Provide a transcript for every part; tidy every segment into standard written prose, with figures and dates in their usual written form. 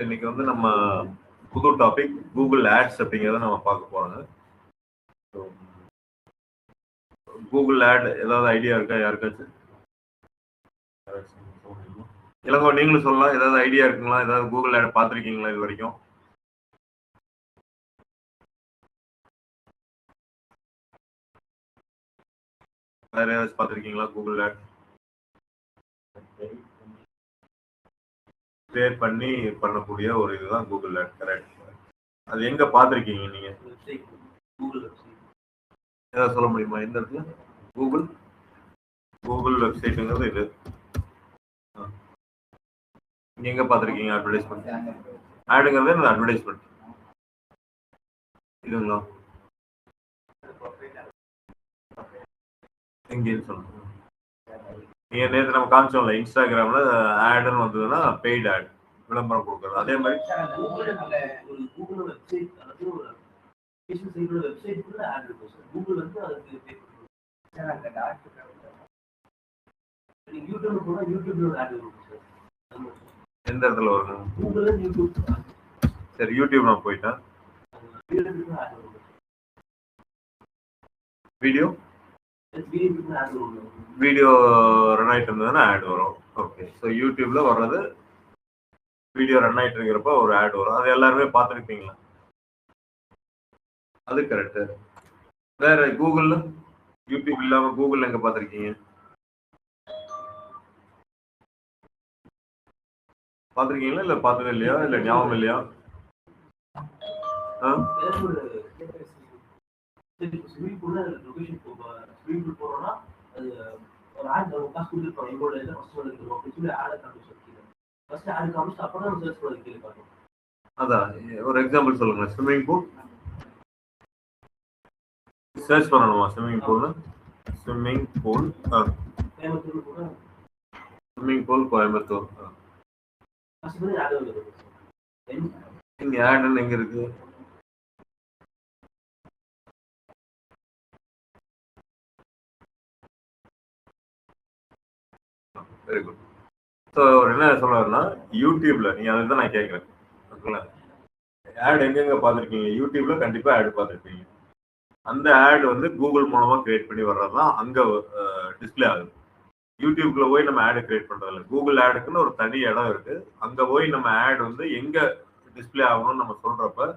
இன்னைக்கு வந்து நம்ம புது டாபிக் கூகுள் ஆட்ஸ் அப்படிங்கிறத நம்ம பார்க்க போறோங்க. கூகுள் ஆட் ஏதாவது ஐடியா இருக்கா யாருக்காச்சும்? இளங்கோ நீங்களும் சொல்லலாம். ஏதாவது ஐடியா இருக்குங்களா? ஏதாவது கூகுள் ஆட் பார்த்துருக்கீங்களா இது வரைக்கும்? வேற ஏதாச்சும் பார்த்துருக்கீங்களா கூகுள் ஆட்? கிரியேட் பண்ணி பண்ணக்கூடிய ஒரு இதுதான் கூகுள் ஆட். கரெக்ட். அது எங்க பார்த்துருக்கீங்க நீங்க? ஏதாவது சொல்ல முடியுமா எந்த இடத்துல? கூகுள் வெப்சைட்டுங்கிறது இது. நீங்க எங்க பார்த்துருக்கீங்க அட்வர்டைஸ்மெண்ட்? ஆடுங்கிறது இந்த அட்வர்டைஸ்மெண்ட் இதுங்களா? எங்கேன்னு சொல்லுங்க. நீங்க நேற்று நம்ம காமிச்சோம்ல இன்ஸ்டாகிராம்ல ஆடுன்னு வந்ததுன்னா பெய்டு ஆட், விளம்பரம் கொடுக்குறது. அதே மாதிரி கூகுள் வெப்சைட் ஆட் இருக்கும் சார். கூகுள் வந்து அதுக்கு யூடியூப்ல கூட யூடியூப்ல ஆட் இருக்கும் சார். எந்த இடத்துல வரும்? Google YouTube. சரி, யூடியூப் நான் போயிட்டேன். வீடியோ ரன் ஆயிட்டு இருந்ததுன்னா ஆட் வரும். ஓகே, ஸோ யூடியூப்ல வர்றது வீடியோ ரன் ஆயிட்டு இருக்கிறப்ப ஒரு ஆட் வரும். அது எல்லாருமே பார்த்துருப்பீங்களா? அது கரெக்ட். வேற கூகுள்ல, யூடியூப் இல்லாம கூகுள்ல எங்க பார்த்துருக்கீங்க? பார்த்துருக்கீங்களா இல்ல பார்த்தது இல்லையா இல்ல ஞாபகம் இல்லையா? ஸ்விமிங் பூல்ல லொகேஷன் ஸ்விமிங் பூல் போறோம்னா அது ஒரு ஆட் காசு கொடுத்துருப்பாங்க. எங்களோட இதில் ஃபர்ஸ்ட் வந்துருக்கோம் அப்படின்னு சொல்லி ஆடை காமிச்சு ஃபர்ஸ்ட் ஆட் காமிச்சு அப்புறம் நம்ம சர்ச் பண்ணி கீழே பார்க்கணும். அதான் ஒரு எக்ஸாம்பிள் சொல்லுங்க. ஸ்விமிங் பூல் சர்ச் பண்ணணுமா? Swimming pool swimming pool swimming pool Coimbatore. இங்க ஆட் எங்க இருக்கு? Very good. ஸோ என்ன சொல்லுவாருன்னா யூடியூப்ல நீங்க அதை தான் நான் கேட்குறேன். ஓகேங்களா? ஆட் எங்கெங்க பார்த்துருக்கீங்க? யூடியூப்ல கண்டிப்பா ஆட் பார்த்துருப்பீங்க. அந்த ஆட் வந்து கூகுள் மூலமா கிரியேட் பண்ணி வர்றதுதான் அங்க டிஸ்பிளே ஆகுது. யூடியூப்ல போய் நம்ம ஆடு கிரியேட் பண்றது இல்லை. கூகுள் ஆடுக்குன்னு ஒரு தனி இடம் இருக்கு. அங்க போய் நம்ம ஆட் வந்து எங்க டிஸ்பிளே ஆகணும்னு நம்ம சொல்றப்ப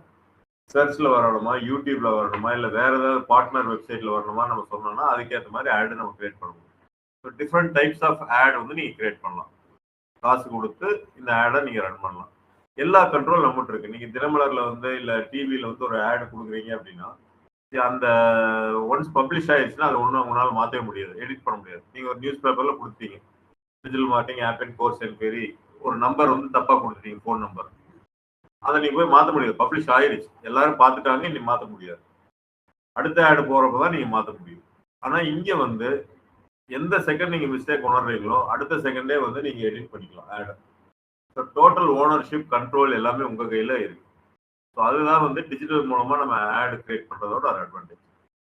சர்ச்ல வரணுமா, யூடியூப்ல வரணுமா, இல்ல வேற ஏதாவது பார்ட்னர் வெப்சைட்ல வரணுமா நம்ம சொன்னோம்னா அதுக்கேற்ற மாதிரி ஆடு நம்ம கிரியேட் பண்ணணும். So different types of ad வந்து நீங்க கிரியேட் பண்ணலாம். காசு கொடுத்து இந்த ஆடை நீங்க ரன் பண்ணலாம். எல்லா கண்ட்ரோல் நம்மகிட்ட இருக்கு. நீங்க தினமலர்ல வந்து இல்ல டிவியில வந்து ஒரு ஆடு கொடுக்குறீங்க அப்படின்னா அந்த ஒன்ஸ் பப்ளிஷ் ஆயிடுச்சுன்னா அது ஒன்றும் உங்களால மாற்றவே முடியாது, எடிட் பண்ண முடியாது. நீங்க ஒரு நியூஸ் பேப்பர்ல கொடுத்தீங்க digital marketing app and course enquiry, ஒரு நம்பர் வந்து தப்பா கொடுத்துட்டீங்க, ஃபோன் நம்பர், அதை நீங்க போய் மாற்ற முடியாது. பப்ளிஷ் ஆயிடுச்சு, எல்லாரும் பார்த்துட்டாங்க, நீ மாற்ற முடியாது. அடுத்த ஆடு போறப்பதான் நீங்க மாற்ற முடியும். ஆனா இங்க வந்து எந்த செகண்ட் நீங்க மிஸ்டேக் உணர்றீங்களோ அடுத்த செகண்டே வந்து நீங்க எடிட் பண்ணிக்கலாம் ஆடை. ஸோ டோட்டல் ஓனர்ஷிப் கண்ட்ரோல் எல்லாமே உங்க கையில இருக்கு. ஸோ அதுதான் வந்து டிஜிட்டல் மூலமா நம்ம ஆடு கிரியேட் பண்றதோட ஒரு அட்வான்டேஜ்.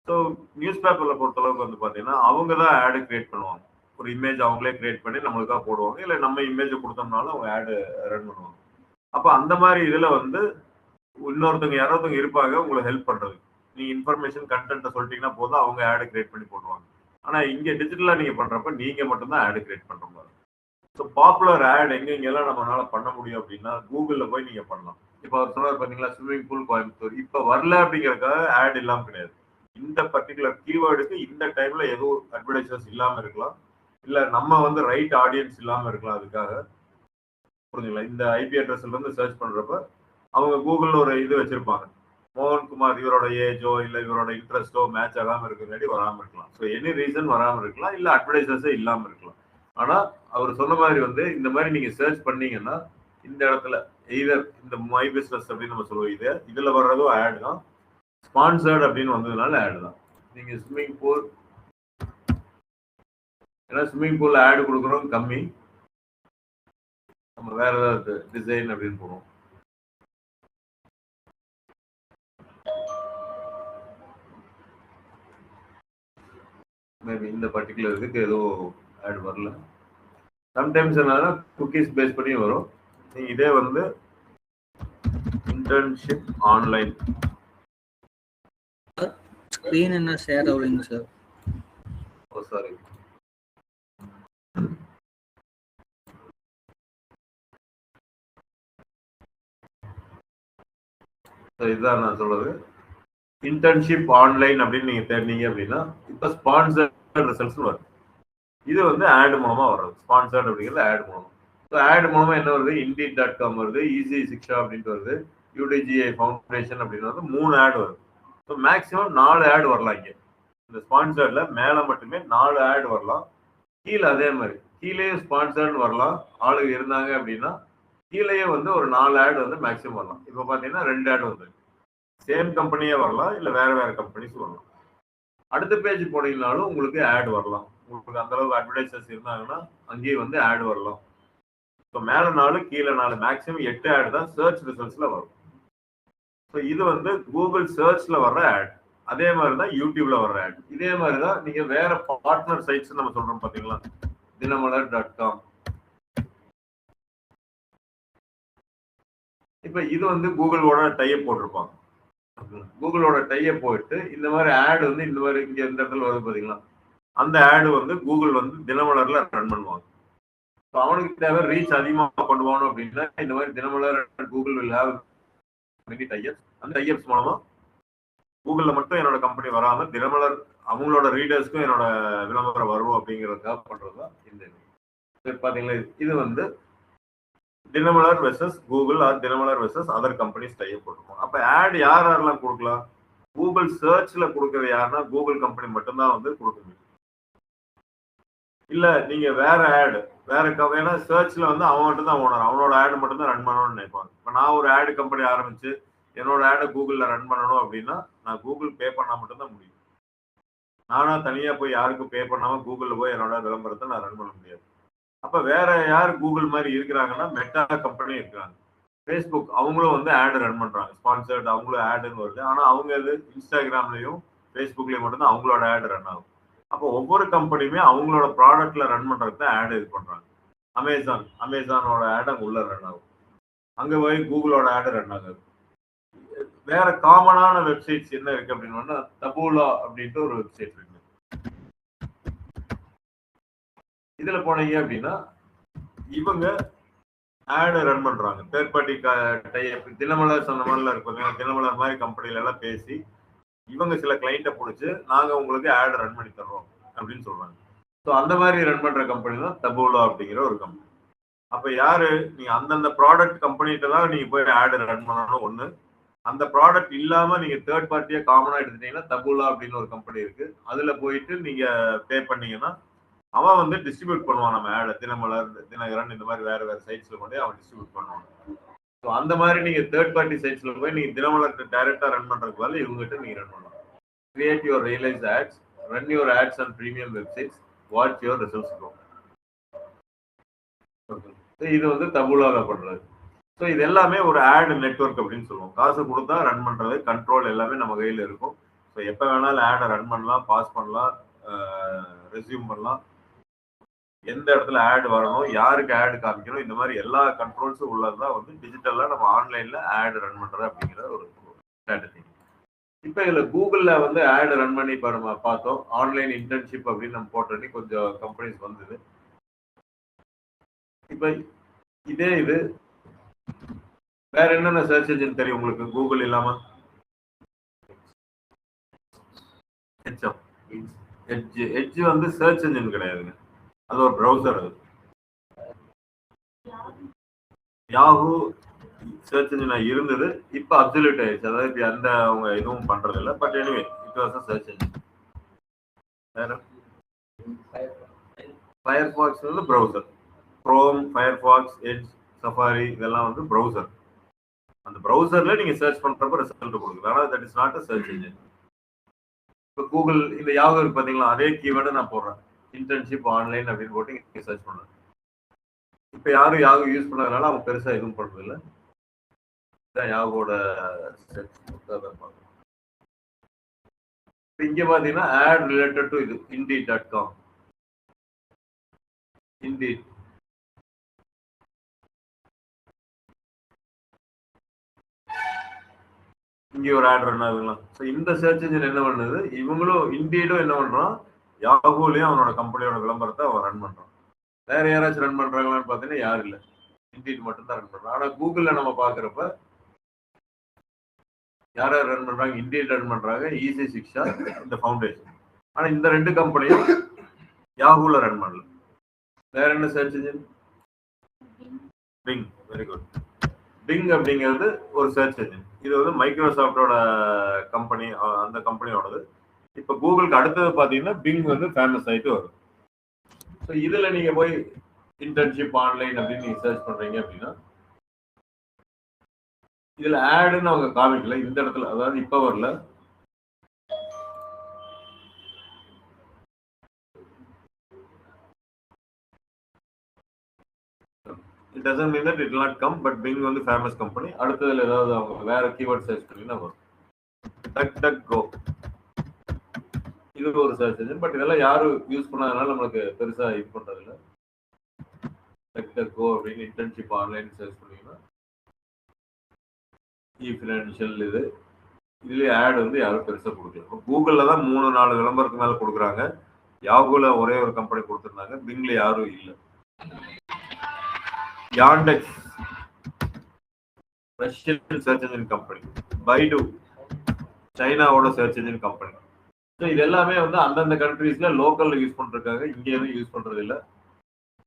ஸோ நியூஸ் பேப்பர்ல பொறுத்தளவுக்கு வந்து பார்த்தீங்கன்னா அவங்க தான் ஆடு கிரியேட் பண்ணுவாங்க. ஒரு இமேஜ் அவங்களே கிரியேட் பண்ணி நம்மளுக்காக போடுவாங்க, இல்லை நம்ம இமேஜை கொடுத்தோம்னாலும் அவங்க ஆடு ரன் பண்ணுவாங்க. அப்போ அந்த மாதிரி இதில் வந்து இன்னொருத்தவங்க யாராவது இருப்பாங்க உங்களை ஹெல்ப் பண்றது. நீங்க இன்ஃபர்மேஷன் கண்டென்ட்டை சொல்லிட்டீங்கன்னா போதும், அவங்க ஆடு கிரியேட் பண்ணி போடுவாங்க. ஆனா இங்க டிஜிட்டலா நீங்க பண்றப்ப நீங்க மட்டும்தான் ஆடு கிரியேட் பண்ற மாதிரி. ஸோ பாப்புலர் ஆட் எங்கெங்கெல்லாம் நம்மளால பண்ண முடியும் அப்படின்னா கூகுள்ல போய் நீங்க பண்ணலாம். இப்போ அவர் சொன்னார் பார்த்தீங்களா, ஸ்விமிங் பூல் கோயம்புத்தூர். இப்போ வரல அப்படிங்கிறதுக்காக ஆட் இல்லாம கிடையாது. இந்த பர்டிகுலர் கீவேர்டுக்கு இந்த டைம்ல ஏதோ அட்வர்டைசர்ஸ் இல்லாம இருக்கலாம், இல்ல நம்ம வந்து ரைட் ஆடியன்ஸ் இல்லாம இருக்கலாம். அதுக்காக புரிஞ்சுங்களா? இந்த ஐபி அட்ரஸ்ல இருந்து சர்ச் பண்றப்ப அவங்க கூகுள்ல ஒரு இது வச்சிருப்பாங்க, மோகன்குமார் இவரோட ஏஜோ இல்ல இவரோட இன்ட்ரெஸ்டோ மேட்ச் ஆகாம இருக்கிறங்காட்டி வராம இருக்கலாம். ஸோ எனி ரீசன் வராம இருக்கலாம், இல்ல அட்வர்டைசர்ஸே இல்லாம இருக்கலாம். ஆனா அவர் சொன்ன மாதிரி வந்து இந்த மாதிரி நீங்க சர்ச் பண்ணீங்கன்னா இந்த இடத்துல எய்தர் இந்த மை பிசினஸ் அப்படின்னு நம்ம சொல்லுவோம், இதுல வர்றதும் ஆட் தான், ஸ்பான்சர்ட் அப்படின்னு வந்ததுனால ஆட் தான். நீங்க ஸ்விம்மிங் பூல், ஏன்னா ஸ்விம்மிங் பூல் ஆட் கொடுக்குறோம் கம்மி, நம்ம வேற ஏதாவது டிசைன் அப்படின்னு போடுவோம். மேபி இந்த பர்டிகுலர் இதுக்கு ஏதோ ஆட் வரல. சம்டைம்ஸ் என்னன்னா குக்கீஸ் பேஸ் பண்ணி வரும். நீங்க இதே வந்து இன்டர்ன்ஷிப் ஆன்லைன். ஸ்கிரீன் என்ன ஷேர் ஆகுதுங்க சார்? ஓ சாரி. இதுதான் நான் சொல்றது. இன்டர்ன்ஷிப் ஆன்லைன் அப்படின்னு நீங்க தேடினீங்க அப்படின்னா இப்ப ஸ்பான்சர்ட் ரிசல்ட்ஸ் வரும். இது வந்து ஆட் மூலமா வரும். ஸ்பான்சர்ட் அப்படிங்கிறது ஆட் மூலமா. ஆட் மூலமா என்ன வருது? Indeed.com வருது, ஈஸி சிக்ஷா அப்படின்ட்டு வருது, UDGI ஃபவுண்டேஷன் அப்படின்னு வந்து 3 ஆட் வருது. ஸோ மேக்ஸிமம் 4 ஆட் வரலாம். இங்கே இந்த ஸ்பான்சர்ட்ல மேல மட்டுமே 4 ஆட் வரலாம். கீழே அதே மாதிரி கீழே ஸ்பான்சர்ட் வரலாம். ஆளுங்க இருந்தாங்க அப்படின்னா கீழேயே வந்து ஒரு 4 ஆட் வந்து மேக்ஸிமம் வரலாம். இப்போ பார்த்தீங்கன்னா 2 ஆட் வந்து சேம் கம்பெனியே வரலாம், இல்லை வேற வேற கம்பெனிஸ் வரலாம். அடுத்த பேஜ் போனீங்கனாலும் உங்களுக்கு ஆட் வரலாம். உங்களுக்கு அந்த அளவுக்கு அட்வர்டைசர்ஸ் இருந்தாங்கன்னா அங்கேயே வந்து ஆட் வரலாம். ஸோ மேல 4 கீழே 4 மேக்ஸிமம் 8 ஆட் தான் சர்ச் ரிசல்ட்ஸ்ல வரும். ஸோ இது வந்து கூகுள் சர்ச்ல வர்ற ஆட். அதே மாதிரி தான் யூடியூப்ல வர்ற ஆட். இதே மாதிரி தான் நீங்க வேற பார்ட்னர் சைட்ஸ் நம்ம சொல்றோம் பாத்தீங்களா, தினமலர்.com. இப்ப இது வந்து கூகுளோட டைப் போட்டிருப்பாங்க. கூகுளோட டைப் போயிட்டு இந்த மாதிரி ஆட் வந்து இந்த மாதிரி இங்க இந்த இடத்துல வருது பாத்தீங்களா, அந்த ஆடு வந்து கூகுள் வந்து தினமலர்ல ரன் பண்ணுவாங்க. அவனுக்கு தேவை ரீச் அதிகமாக கொண்டு போகணும் அப்படின்னா இந்த மாதிரி Dinamalar Google will have many tie-ups. அந்த டைப்ஸ் மூலமா கூகுள்ல மட்டும் என்னோட கம்பெனி வராம தினமலர் அவங்களோட ரீடர்ஸ்க்கும் என்னோட விளம்பரம் வரும் அப்படிங்கிறதுக்காக பண்றதுதான் இந்த பாத்தீங்களா. இது வந்து Dinamalar versus Google R Dinamalar versus other companies type போட்டுருக்கோம். அப்ப ஆட் யாரெல்லாம் கொடுக்கலாம்? கூகுள் சர்ச்ல கொடுக்கறது யாருன்னா கூகுள் கம்பெனி மட்டும்தான் வந்து கொடுக்க முடியும். இல்ல நீங்க வேற ஆடு வேற ஏன்னா சர்ச்ல வந்து அவன் மட்டும் தான் ஓனர், அவனோட ஆடு மட்டும் தான் ரன் பண்ணணும்னு நினைப்பாங்க. இப்ப நான் ஒரு ஆடு கம்பெனி ஆரம்பிச்சு என்னோட ஆடை கூகுள்ல ரன் பண்ணணும் அப்படின்னா நான் கூகுள் பே பண்ணா மட்டும்தான் முடியும். நானா தனியா போய் யாருக்கும் பே பண்ணாம கூகுள்ல போய் என்னோட விளம்பரத்தை நான் ரன் பண்ண முடியாது. அப்ப வேற யார் கூகுள் மாதிரி இருக்கிறாங்கன்னா மெட்டா கம்பெனி இருக்கிறாங்க. ஃபேஸ்புக் அவங்களும் வந்து ஆடு ரன் பண்றாங்க, ஸ்பான்சர்ட் அவங்களும் ஆடுன்னு வருது. ஆனா அவங்க இது இன்ஸ்டாகிராம்லயும் ஃபேஸ்புக்லயும் மட்டும்தான் அவங்களோட ஆடு ரன் ஆகும். அப்போ ஒவ்வொரு கம்பெனியுமே அவங்களோட ப்ராடக்ட்ல ரன் பண்றதுக்கு ஆட் இது பண்றாங்க. அமேசானோட ஆட் அங்க உள்ள ரன் ஆகும், அங்க போய் கூகுளோட ஆட் ரன் ஆகுது. வேற காமனான வெப்சைட்ஸ் என்ன இருக்கு அப்படின்னு தபூலா அப்படின்ட்டு ஒரு வெப்சைட் இருக்கு. இதுல போனீங்க அப்படின்னா இவங்க ஆடு ரன் பண்றாங்க. தேர்ட் பார்ட்டி தினமலர் சொன்ன மாதிரிலாம் இருப்பாங்க. தினமலர் மாதிரி கம்பெனில எல்லாம் பேசி இவங்க சில கிளைண்ட்டை பிடிச்சி நாங்க உங்களுக்கு ஆட் ரன் பண்ணி தர்றோம் அப்படின்னு சொல்றாங்க. ஸோ அந்த மாதிரி ரன் பண்ற கம்பெனி தான் தபூலா அப்படிங்கிற ஒரு கம்பெனி. அப்ப யாரு நீங்க அந்தந்த ப்ராடக்ட் கம்பெனிகிட்ட தான் நீங்க போய் ஆடு ரன் பண்ணணும். ஒண்ணு, அந்த ப்ராடக்ட் இல்லாம நீங்க தேர்ட் பார்ட்டியா காமனா எடுத்துட்டீங்கன்னா தபூலா அப்படின்னு ஒரு கம்பெனி இருக்கு. அதுல போயிட்டு நீங்க பே பண்ணீங்கன்னா அவன் வந்து டிஸ்ட்ரிபியூட் பண்ணுவான் நம்ம ஆட. தினமலர், தினகரன் இந்த மாதிரி வேற வேற சைட்ஸ்ல கொண்டு அவன் டிஸ்ட்ரிபியூட் பண்ணுவான். ஸோ அந்த மாதிரி நீங்க தேர்ட் பார்ட்டி சைட்ஸ்ல போய் நீங்க தினமலருக்கு டைரக்டா ரன் பண்றதுக்கு பதில் இவங்ககிட்ட நீங்க ரன் பண்ணலாம். Create your realise ads, run your ads on premium websites, watch your results grow. இது வந்து தபூலால பண்றது. ஸோ இது எல்லாமே ஒரு ஆட் நெட்வொர்க் அப்படின்னு சொல்லுவோம். காசு கொடுத்தா ரன் பண்றது, கண்ட்ரோல் எல்லாமே நம்ம கையில இருக்கும். ஸோ எப்போ வேணாலும் ஆடை ரன் பண்ணலாம், பாஸ் பண்ணலாம், ரெஸ்யூம் பண்ணலாம், எந்த இடத்துல ஆட் வரணும், யாருக்கு ஆட் காமிக்கணும், இந்த மாதிரி எல்லா கண்ட்ரோல்ஸும் உள்ளதுதான் வந்து டிஜிட்டலா நம்ம ஆன்லைன்ல ஆட் ரன் பண்றது அப்படிங்கிற ஒரு ஸ்ட்ராட்டஜி. இப்போ இதுல கூகுள்ல வந்து ஆட் ரன் பண்ணி இப்போ நம்ம பார்த்தோம். ஆன்லைன் இன்டர்ன்ஷிப் அப்படின்னு நம்ம போட்டோன்னே கொஞ்சம் கம்பெனிஸ் வந்தது. இப்போ இதே இது வேற என்னென்ன சர்ச் என்ஜின் தெரியும் உங்களுக்கு கூகுள் இல்லாம? எட்ஜ் வந்து சர்ச் என்ஜின் கிடையாதுங்க, அது ஒரு ப்ரௌசர். அது யாஹூ சர்ச் என்ஜினா இருந்தது, இப்போ அப்சல்யூட் ஆயிடுச்சு. அதாவது இப்போ எந்த அவங்க இதுவும் பண்றது இல்லை. But anyway it was search engine. வேற ஃபயர்பாக்ஸ் வந்து browser. Chrome, Firefox, Edge, Safari இதெல்லாம் வந்து ப்ரௌசர். அந்த ப்ரௌசர்ல நீங்க சர்ச் பண்றப்ப ரிசல்ட் கொடுக்குது. ஆனால் that is not a search engine. இப்போ கூகுள் இந்த யாஹூ இருக்கு பாத்தீங்களா, அதே கீவேர்டை நான் போடுறேன், இன்டர்ன்ஷிப் ஆன்லைன் அப்படின்னு போட்டு நீங்க சர்ச் பண்ணுறேன். இப்போ யாரும் யாஹூ யூஸ் பண்ணதுனால அவங்க பெருசா எதுவும் பண்றது இல்லை. யாஹூவோட இங்க பாத்தீங்கன்னா ஆட் ரிலேட்டட் டு இது Indeed.com. Indeed இங்கே ஒரு ஆட் ரன் ஆகுங்களா. ஸோ இந்த சர்ச் இன்ஜின் என்ன பண்ணுது, இவங்களும் இண்டீடும் என்ன பண்றான், யாகூலையும் அவனோட கம்பெனியோட விளம்பரத்தை அவன் ரன் பண்றான். வேற யாராச்சும் ரன் பண்றாங்களான்னு பார்த்தீங்கன்னா யாரும் இல்லை, இண்டீட் மட்டும் தான் ரன் பண்றான். ஆனா கூகுள்ல நம்ம பாக்குறப்ப யார் யார் ரன் பண்றாங்க, இண்டீட் ரன் பண்றாங்க, ஈசி சிக்ஷா, இந்த ஃபவுண்டேஷன். ஆனா இந்த ரெண்டு கம்பெனியும் யாகூல ரன் பண்ணல. வேற என்ன search engine, Bing. Very good. Bing அப்படிங்கிறது ஒரு சர்ச் இன்ஜின். இது வந்து மைக்ரோசாஃப்டோட கம்பெனி, அந்த கம்பெனியோடது. இப்ப கூகுளுக்கு அடுத்தது பாத்தீங்கன்னா பிங் வந்து ஃபேமஸ் ஆயிட்டு வரும். ஸோ இதுல நீங்க போய் இன்டர்ன்ஷிப் ஆன்லைன் அப்படின்னு நீங்க சர்ச் பண்றீங்க அப்படின்னா இதுல ஆடுன்னு அவங்க காமிக்கல இந்த இடத்துல, அதாவது இப்ப வரல. It doesn't mean that it will not come, but Bing வந்து ஃபேமஸ் கம்பெனி. அடுத்ததுல ஏதாவது அவங்க வேற கீவேர்ட் சர்ச் பண்ணினா வரும். டக் டக் கோ, இது ஒரு சர்ச் இன்ஜின். பட் இதெல்லாம் யாரும் யூஸ் பண்ணாதனால நம்மளுக்கு பெருசா இது பண்றது இல்லை. டக் டக் கோ அப்படின்னு இன்டர்ன்ஷிப் ஆன்லைன் சர்ச் பண்ணீங்கன்னா ஃபினான்ஷியல் இதுலயே ஆட் வந்து யாரும் பெருசா கொடுக்கல. கூகுள்ல தான் 3-4 விளம்பரத்துக்கு மேல கொடுக்குறாங்க. யாகூல ஒரே ஒரு கம்பெனி கொடுத்துருந்தாங்க, பிங்ல யாரும் இல்லை. Yandex Russian search engine company, Baidu சைனாவோட சர்ச் இன்ஜின் கம்பெனி. ஸோ இது எல்லாமே வந்து அந்தந்த கண்ட்ரீஸ்ல லோக்கல்ல யூஸ் பண்ணிருக்காங்க, இங்கே எதுவும் யூஸ் பண்றது இல்லை.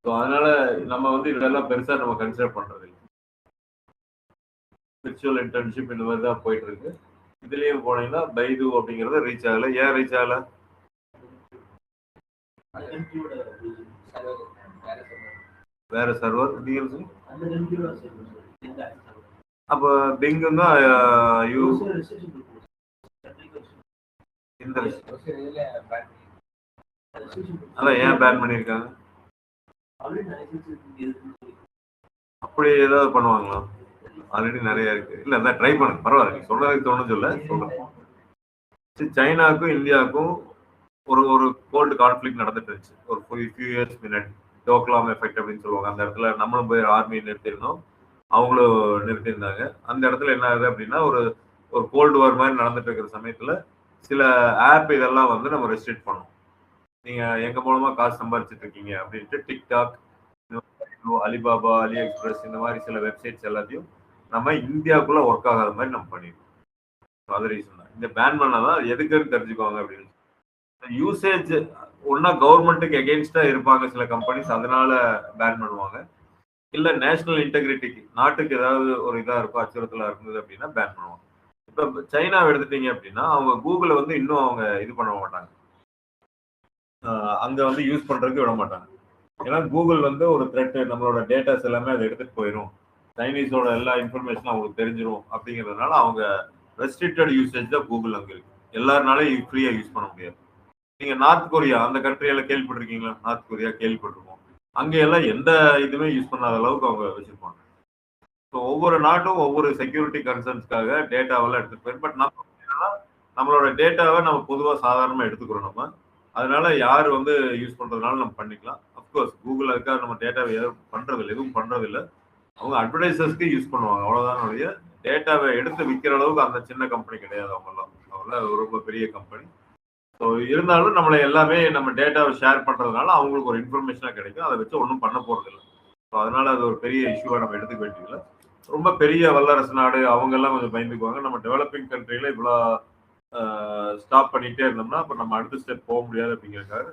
ஸோ அதனால நம்ம வந்து இதெல்லாம் பெருசா நம்ம கன்சிடர் பண்றது இல்லை. விர்ச்சுவல் இன்டர்ன்ஷிப் இந்த மாதிரி தான் போயிட்டு இருக்கு. இதுலயும் போனீங்கன்னா பைடு அப்படிங்கறது ரீச் ஆகல. ஏன் ரீச் ஆகல? வேற சர்வர். அப்ப பிங் தான் அதான் ஏன் பேன் பண்ணிருக்காங்க? அப்படி ஏதாவது பண்ணுவாங்களா? ஆல்ரெடி நிறைய இருக்கு. இல்ல அதான் ட்ரை பண்ணுங்க, பரவாயில்ல. நீங்க சொல்றதுக்கு தோணுச்சு இல்ல, சொல்றேன். சைனாக்கும் இந்தியாவுக்கும் ஒரு கோல்டு கான்ஃபிளிக் நடந்துட்டு இருந்துச்சு ஒரு ஃபியூ இயர்ஸ் முன்னாடி. டோக்லாம் எஃபெக்ட் அப்படின்னு சொல்லுவாங்க. அந்த இடத்துல நம்மளும் போய் ஆர்மி நிறுத்திருந்தோம், அவங்களும் நிறுத்தியிருந்தாங்க. அந்த இடத்துல என்ன ஆகுது அப்படின்னா ஒரு கோல்டு வார் மாதிரி நடந்துட்டு இருக்கிற சமயத்துல சில ஆப் இதெல்லாம் வந்து நம்ம ரெஸ்ட்ரிக்ட் பண்ணோம். நீங்க எங்க மூலமா காசு சம்பாதிச்சுட்டு இருக்கீங்க அப்படின்ட்டு டிக்டாக், அலிபாபா, அலி எக்ஸ்பிரஸ் இந்த மாதிரி சில வெப்சைட்ஸ் எல்லாத்தையும் நம்ம இந்தியாவுக்குள்ள ஒர்க் ஆகாத மாதிரி நம்ம பண்ணிடுவோம். அது ரீசன் தான் இந்த பேன் பண்ணாதான் எதுக்குன்னு தெரிஞ்சுக்கோங்க அப்படின்னு. யூசேஜ் ஒன்னா கவர்மெண்ட்டுக்கு எகெயின்ஸ்டா இருப்பாங்க சில கம்பெனிஸ், அதனால பேன் பண்ணுவாங்க. இல்ல நேஷனல் இன்டெகிரிட்டிக்கு, நாட்டுக்கு ஏதாவது ஒரு இதா இருக்கும், அச்சுறுத்தலா இருந்தது அப்படின்னா பேன் பண்ணுவாங்க. இப்ப சைனாவை எடுத்துட்டீங்க அப்படின்னா அவங்க கூகுளை வந்து இன்னும் அவங்க இது பண்ண மாட்டாங்க, அங்க வந்து யூஸ் பண்றதுக்கு விட மாட்டாங்க. ஏன்னா கூகுள் வந்து ஒரு த்ரெட், நம்மளோட டேட்டாஸ் எல்லாமே அதை எடுத்துட்டு போயிடும், சைனீஸோட எல்லா இன்ஃபர்மேஷனும் அவங்களுக்கு தெரிஞ்சிடும் அப்படிங்கிறதுனால அவங்க ரெஸ்ட்ரிக்டட் யூசேஜ் தான் கூகுள் அங்க இருக்கு. எல்லாருனாலும் ஃப்ரீயா யூஸ் பண்ண முடியாது. நீங்க நார்த் கொரியா அந்த கண்ட்ரியெல்லாம் கேள்விப்பட்டிருக்கீங்களா? நார்த் கொரியா கேள்விப்பட்டிருக்கோம். அங்க எல்லாம் எந்த இதுவுமே யூஸ் பண்ணாத அளவுக்கு அவங்க வச்சிருப்பாங்க. ஸோ ஒவ்வொரு நாட்டும் ஒவ்வொரு செக்யூரிட்டி கன்சர்ன்ஸ்க்காக டேட்டாவெல்லாம் எடுத்துட்டு போயிடும். பட் நம்ம நம்மளோட டேட்டாவை நம்ம பொதுவாக சாதாரணமாக எடுத்துக்கிறோம் நம்ம. அதனால யார் வந்து யூஸ் பண்றதுனால நம்ம பண்ணிக்கலாம். அப்கோர்ஸ் கூகுள் அதுக்காக நம்ம டேட்டாவை எதுவும் பண்றது இல்லை. அவங்க அட்வர்டைசர்ஸ்க்கு யூஸ் பண்ணுவாங்க, அவ்வளவுதான் ஒழிய டேட்டாவை எடுத்து விற்கிற அளவுக்கு அந்த சின்ன கம்பெனி கிடையாது அவங்கெல்லாம். அவங்களாம் ரொம்ப பெரிய கம்பெனி. ஸோ இருந்தாலும் நம்மளை எல்லாமே நம்ம டேட்டாவை ஷேர் பண்றதுனால அவங்களுக்கு ஒரு இன்ஃபர்மேஷனா கிடைக்கும், அதை வச்சு ஒன்றும் பண்ண போறது இல்லை. ஸோ அதனால அது ஒரு பெரிய இஷ்யூவா நம்ம எடுத்துக்க வேண்டியதில்லை. ரொம்ப பெரிய வல்லரசு நாடு அவங்க எல்லாம் கொஞ்சம் பயந்துக்குவாங்க. நம்ம டெவலப்பிங் கண்ட்ரியில இவ்வளோ ஸ்டாப் பண்ணிட்டே இருந்தோம்னா அப்போ நம்ம அடுத்த ஸ்டெப் போக முடியாது அப்படிங்கிறதுக்காக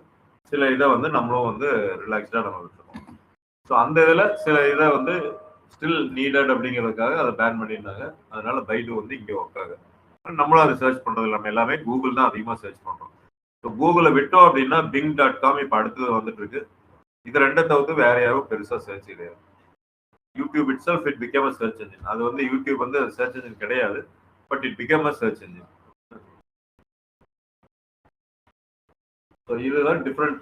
சில இதை வந்து நம்மளும் வந்து ரிலாக்ஸ்டா நம்ம விட்டுருவோம். ஸோ அந்த இதில் சில இதை வந்து ஸ்டில் நீடட் அப்படிங்கிறதுக்காக அதை பேன் பண்ணியிருந்தாங்க. அதனால பைடு வந்து இங்கே ஒர்க் ஆகுது. நம்மளும் அதை சர்ச் பண்றது இல்லாமல் எல்லாமே கூகுள் தான் அதிகமாக சர்ச் பண்றோம். ஸோ கூகுளை விட்டோம் அப்படின்னா bing.com இப்போ அடுத்தது வந்துட்டு இருக்கு. இது ரெண்டை தவிர்த்து வேற யாரும் பெருசா சர்ச் கிடையாது. YouTube it self it become a search engine. அது வந்து யூடியூப் வந்து சர்ச் என்ஜின் கிடையாது, but it become a search engine. So இதுதான் டிஃப்ரெண்ட்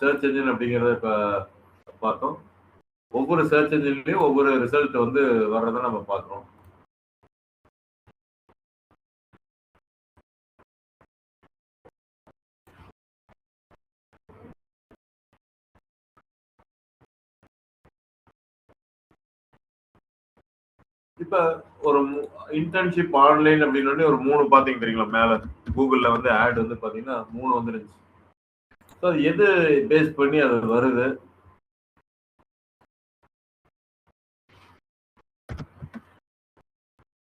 சர்ச் என்ஜின் அப்படிங்கிறத இப்போ பார்த்தோம். ஒவ்வொரு சர்ச் என்ஜின்லையும் ஒவ்வொரு ரிசல்ட் வந்து வர்றதை நம்ம பார்க்குறோம். இப்போ ஒரு இன்டர்ன்ஷிப் ஆன்லைன் அப்படின்னு ஒரு 3 பார்த்தீங்க தெரியுங்களா மேலே கூகுளில் வந்து ஆட் வந்து பார்த்தீங்கன்னா 3 வந்துருந்துச்சு. ஸோ அது எது பேஸ் பண்ணி அது வருது?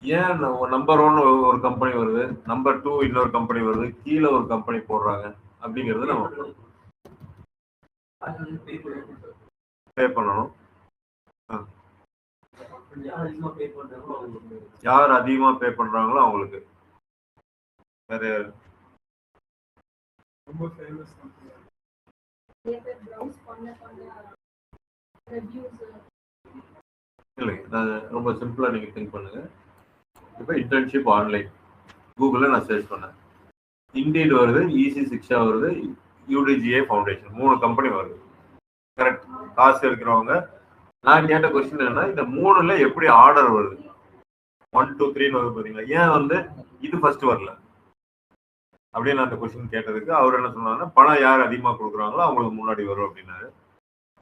ஏன் நம்பர் 1 ஒரு கம்பெனி வருது, நம்பர் 2 இன்னொரு கம்பெனி வருது, கீழே ஒரு கம்பெனி போடுறாங்க அப்படிங்கிறது நம்ம பே பண்ணணும். யார் அதிகமா பே பண்றாங்களோ அவங்களுக்கு. வேற ரொம்ப ஃபேமஸ் இல்லை, நான் ரொம்ப சிம்பிளா நீங்க திங்க் பண்ணுங்க. இப்போ இன்டர்ன்ஷிப் ஆன்லைன் கூகுளில் நான் சர்ச் பண்ணேன். இண்டீட் வருது, ஈசி சிக்ஷா வருது, யூடிஜிஏ ஃபவுண்டேஷன் 3 கம்பெனி வருது. கரெக்ட். காசு இருக்கிறவங்க. நான் கேட்ட கொஸ்டின் என்னன்னா இந்த 3ல எப்படி ஆர்டர் வருது 1 2 3 வருது பாத்தீங்களா, ஏன் வந்து இது ஃபர்ஸ்ட் வரல அப்படின்னு அந்த கொஸ்டின் கேட்டதுக்கு அவர் என்ன சொன்னாங்கன்னா பணம் யார் அதிகமா கொடுக்குறாங்களோ அவங்களுக்கு முன்னாடி வரும் அப்படின்னாரு.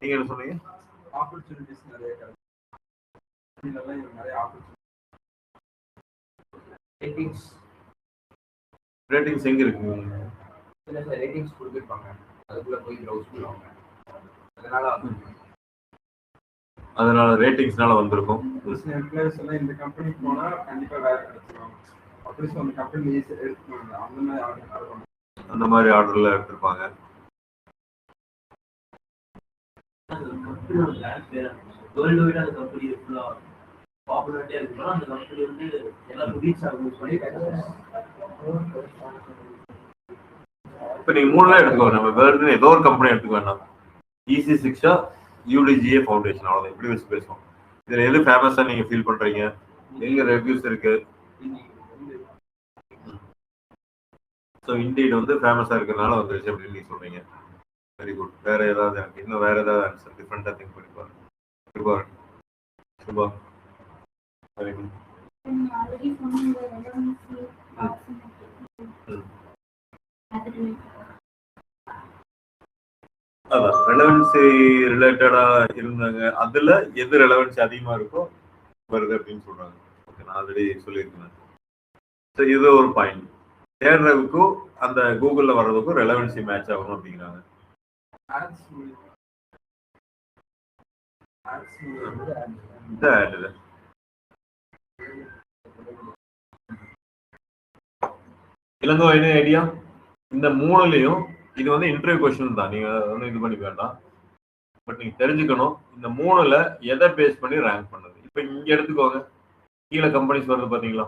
நீங்க என்ன சொன்னீங்க? ஆப்பர்ச்சுனிட்டிஸ் நிறைய கிடைக்கும். ரேட்டிங்ஸ் எங்க இருக்கு? இல்ல சார், ரேட்டிங்ஸ் கொடுத்துருப்பாங்க, அதுக்குள்ள போய் ப்ரௌஸ் பண்ணுவாங்க. அதனால ரேட்டிங்ஸ்னால வந்திருக்கும். எம்ப்ளாயிஸ் எல்லாம் இந்த கம்பெனிக்கு போனா கண்டிப்பா வேலை கிடைச்சிரும், அப்படி அந்த கம்பெனி எடுத்துப்பாங்க. அந்த மாதிரி ஆர்டர்ல எடுத்திருப்பாங்க. வேர்ல்டு வைடா அந்த கம்பெனி ஃபுல்லா பாப்புலரிட்டியா இருக்குன்னா அந்த கம்பெனி வந்து எல்லாரும் ரீச் ஆகும் சொல்லி. இப்போ நீங்க 3ல எடுத்துக்கோ, நம்ம வேர்ல்டு ஏதோ ஒரு கம்பெனி எடுத்துக்க வேண்டாம். ஈசி சிக்ஷா, யூடிஜிஏ ஃபவுண்டேஷன், அவ்வளோதான். இப்படி வச்சு பேசுவோம். இதில் எது ஃபேமஸாக நீங்கள் ஃபீல் பண்ணுறீங்க? எங்கே ரெவ்யூஸ் இருக்கு? ஸோ இண்டீட் வந்து ஃபேமஸாக இருக்கிறதுனால வந்துருச்சு அப்படின்னு நீங்கள் சொல்கிறீங்க. Very good. வேற ஏதாவது இன்னும் வேற ஏதாவது ஆன்சர் டிஃப்ரெண்டாக திங்க் பண்ணி பாருங்க. Subha Subha very good. அதான் ரெலவன்சி ரிலேட்டடா இருந்தாங்க. அதுல எது ரெலவன்சி அதிகமா இருக்கோ வருது அப்படின்னு சொல்றாங்க. ஓகே, நான் ஆல்ரெடி சொல்லியிருக்கேன். ஸோ இது ஒரு பாயிண்ட். தேடுறதுக்கும் அந்த கூகுளில் வர்றதுக்கும் ரெலவன்சி மேட்ச் ஆகணும் அப்படிங்கிறாங்க. இளங்கோ என்ன ஐடியா? இந்த 3லயும் இது வந்து இன்டர்வியூ கொஸ்டின் தான், நீங்க வந்து இது பண்ணி வேண்டாம். பட் நீங்க தெரிஞ்சுக்கணும் இந்த 3ல எதை பேஸ் பண்ணி ரேங்க் பண்ணுது. இப்ப இங்க எடுத்துக்கோங்க, கீழே கம்பெனிஸ் வருது பாத்தீங்களா,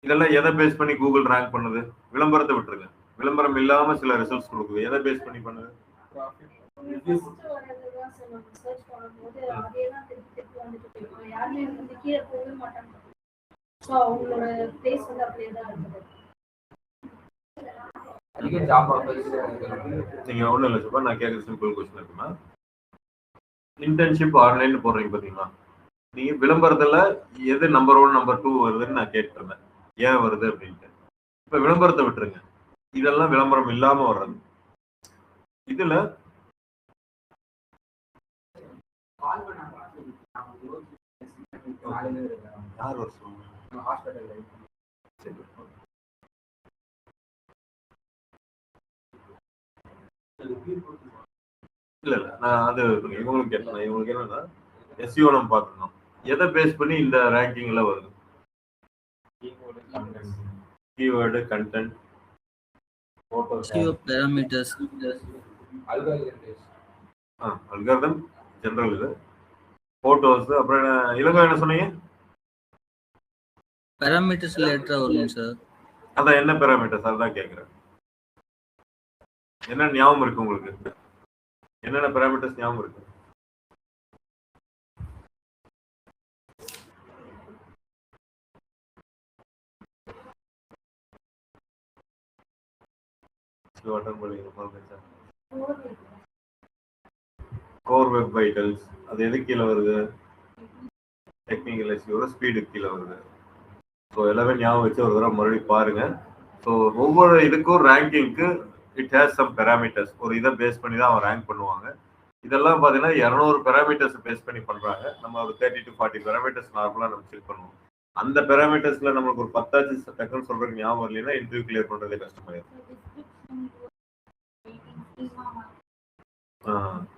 இதெல்லாம் எதை பேஸ் பண்ணி கூகுள் ரேங்க் பண்ணுது? விளம்பரத்தை விட்டுருங்க, விளம்பரம் இல்லாம சில ரிசல்ட்ஸ் கொடுக்குது. எதை பேஸ் பண்ணி பண்ணுது? நீங்க ஒண்ணும் இல்லை சொல்ல, நான் கேட்குற சிம்பிள் கொஸ்டின் இருக்குன்னா, இன்டர்ன்ஷிப் ஆன்லைன் போடுறீங்க பாத்தீங்களா, நீங்க விளம்பரத்துல எது நம்பர் 1 நம்பர் 2 வருதுன்னு நான் கேட்டிருந்தேன், ஏன் வருது அப்படின்ட்டு. இப்ப விளம்பரத்தை விட்டுருங்க, இதெல்லாம் விளம்பரம் இல்லாம வர்றது. இதுல யார் வருஷம் இல்ல இல்ல, நான் அது இவங்களுக்கு கேட்டேன். இவங்களுக்கு என்னன்னா எஸ்இஓ நம்ம பார்த்துருந்தோம், எதை பேஸ் பண்ணி இந்த ரேங்கிங்ல வருது? Keyword, content, parameters, algorithm, general இது, போட்டோஸ். அப்புறம் இலங்கை என்ன சொன்னீங்க? parameters லேட்டரா வரும் சார். அதான் என்ன பாராமீட்டர்ஸ், அதான் கேட்குறேன். என்ன ஞாபகம் இருக்கு உங்களுக்கு? என்னென்ன பாராமீட்டர்ஸ் ஞாபகம் இருக்கு? கோர் வெப் வைட்டல்ஸ், அது எது கீழே வருது? டெக்னிக்கல் எஸ்இஓ ஸ்பீடு கீழே வருது. ஸோ எல்லாமே ஞாபகம் வச்சு ஒரு தடவை மறுபடியும் பாருங்க. ஸோ ஒவ்வொரு இதுக்கும் ரேங்கிங்க்கு இட் ஹேஸ் சம் பேராமீட்டர்ஸ். ஒரு இதை பேஸ் பண்ணி தான் அவன் ரேங்க் பண்ணுவாங்க. இதெல்லாம் பார்த்தீங்கன்னா 200 பேராமீட்டர்ஸ் பேஸ் பண்ணி பண்றாங்க. நம்ம ஒரு 30 to 40 பேராமீட்டர்ஸ் நார்மலா நம்ம செக் பண்ணுவோம். அந்த பேராமீட்டர்ஸ்ல நம்மளுக்கு ஒரு 10 டக்குன்னு சொல்றதுக்கு ஞாபகம் வரலைன்னா இன்டர்வியூ கிளியர் பண்றதே கஷ்டமாயிரும்.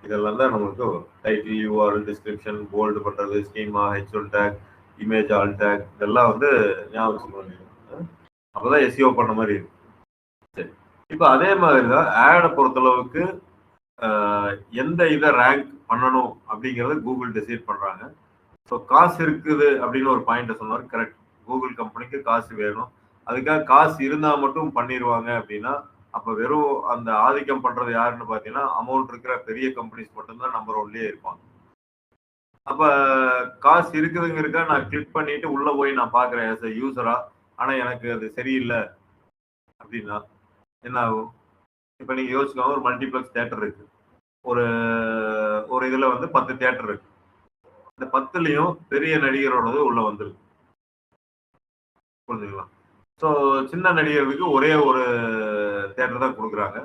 இதெல்லாம் தான் நமக்கு டைட்டில், யூஆர்எல், டிஸ்கிரிப்ஷன், போல்டு பண்றது, schema, H one tag, image alt tag இதெல்லாம் வந்து ஞாபகம் வச்சுக்கணும். அப்பதான் எஸ்இஓ பண்ண மாதிரி இருக்கு. சரி. இப்போ அதே மாதிரி தான் ஆடை பொறுத்தளவுக்கு எந்த இதை ரேங்க் பண்ணணும் அப்படிங்கறத கூகுள் டிசைட் பண்றாங்க. ஸோ காசு இருக்குது அப்படின்னு ஒரு பாயிண்ட சொன்னார். கரெக்ட். கூகுள் கம்பெனிக்கு காசு வேணும். அதுக்காக காசு இருந்தா மட்டும் பண்ணிடுவாங்க அப்படின்னா அப்ப வெறும் அந்த ஆதிக்கம் பண்றது யாருன்னு பாத்தீங்கன்னா அமௌண்ட் இருக்கிற பெரிய கம்பெனிஸ் மட்டும்தான் நம்பர் ஒன்லயே இருப்பாங்க. அப்ப காசு இருக்குதுங்கிறக்கா நான் கிளிக் பண்ணிட்டு உள்ள போய் நான் பாக்குறேன் ஆஸ் அ யூசரா. ஆனா எனக்கு அது சரியில்லை அப்படின்னா என்ன ஆகும்? இப்ப நீங்க யோசிச்சுக்கோங்க, ஒரு மல்டிபிளெக்ஸ் தியேட்டர் இருக்கு. ஒரு ஒரு இதுல வந்து 10 தியேட்டர் இருக்கு. இந்த 10லயும் பெரிய நடிகரோடது உள்ள வந்துருக்கு. புரிஞ்சுங்களா? ஸோ சின்ன நடிகர்களுக்கு ஒரே ஒரு தியேட்டர் தான் கொடுக்குறாங்க.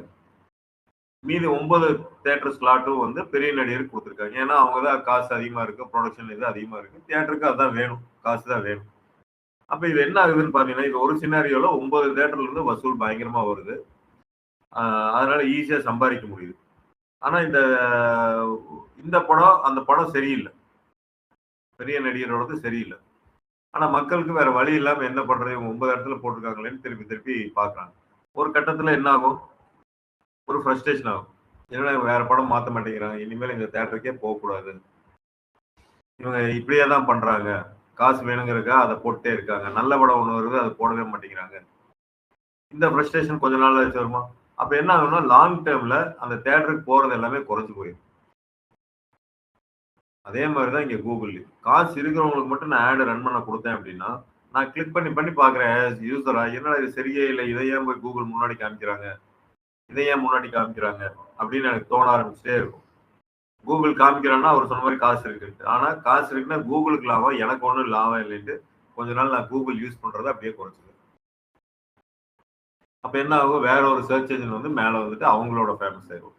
மீதி 9 தியேட்டர் ஸ்லாட்டும் வந்து பெரிய நடிகருக்கு கொடுத்துருக்காங்க. ஏன்னா அவங்க தான் காசு அதிகமா இருக்கு, ப்ரொடக்ஷன் இது அதிகமா இருக்கு. தியேட்டருக்கு அதான் வேணும், காசு தான் வேணும். அப்ப இது என்ன ஆகுதுன்னு பாத்தீங்கன்னா, இது ஒரு சினாரியோல 9 தியேட்டர்ல இருந்து வசூல் பயங்கரமா வருது. அதனால ஈஸியா சம்பாதிக்க முடியுது. ஆனா இந்த இந்த படம் அந்த படம் சரியில்லை. பெரிய நடிகரோடது சரியில்லை. ஆனா மக்களுக்கு வேற வழி இல்லாம என்ன பண்றது, இவங்க 9 இடத்துல போட்டிருக்காங்களேன்னு திருப்பி திருப்பி பாக்குறாங்க. ஒரு கட்டத்துல என்ன ஆகும்? ஒரு ஃப்ரஸ்ட்ரேஷன் ஆகும். என்னடா இவங்க வேற படம் மாத்த மாட்டேங்கிறாங்க, இனிமேல் இந்த தியேட்டருக்கே போகக்கூடாது. இவங்க இப்படியே தான் பண்றாங்க, காசு வேணுங்கிறக்கா அதை போட்டே இருக்காங்க. நல்ல படம் ஒண்ணு வருது, அதை போடவே மாட்டேங்கிறாங்க. இந்த ஃப்ரஸ்ட்ரேஷன் கொஞ்ச நாள் ஆச்சு வருமா? அப்ப என்ன ஆகும்னா லாங் டேர்ம்ல அந்த தியேட்டருக்கு போறது எல்லாமே குறைஞ்சு போயிடும். அதே மாதிரிதான் இங்க கூகுள். காசு இருக்கிறவங்களுக்கு மட்டும் நான் ஆட் ரன் பண்ண கொடுத்தேன் அப்படின்னா நான் கிளிக் பண்ணி பண்ணி பாக்குறேன் யூசரா, என்னடா இது சரியே இல்லை, இதை ஏன் போய் கூகுள் முன்னாடி காமிக்கிறாங்க, இதை ஏன் முன்னாடி காமிக்கிறாங்க அப்படின்னு எனக்கு தோண ஆரம்பிச்சுட்டே இருக்கும். கூகுள் காமிக்கிறான்னா அவர் சொன்ன மாதிரி காசு இருக்கு. ஆனா காசு இருக்குன்னா கூகுளுக்கு லாபம், எனக்கு ஒன்றும் லாபம் இல்லைன்ட்டு கொஞ்ச நாள் நான் கூகுள் யூஸ் பண்றதை அப்படியே குறைச்சிருக்கேன். அப்ப என்ன ஆகும்? வேற ஒரு சர்ச் என்ஜின் வந்து மேல வந்துட்டு அவங்களோட ஃபேமஸ் ஆயிடும்.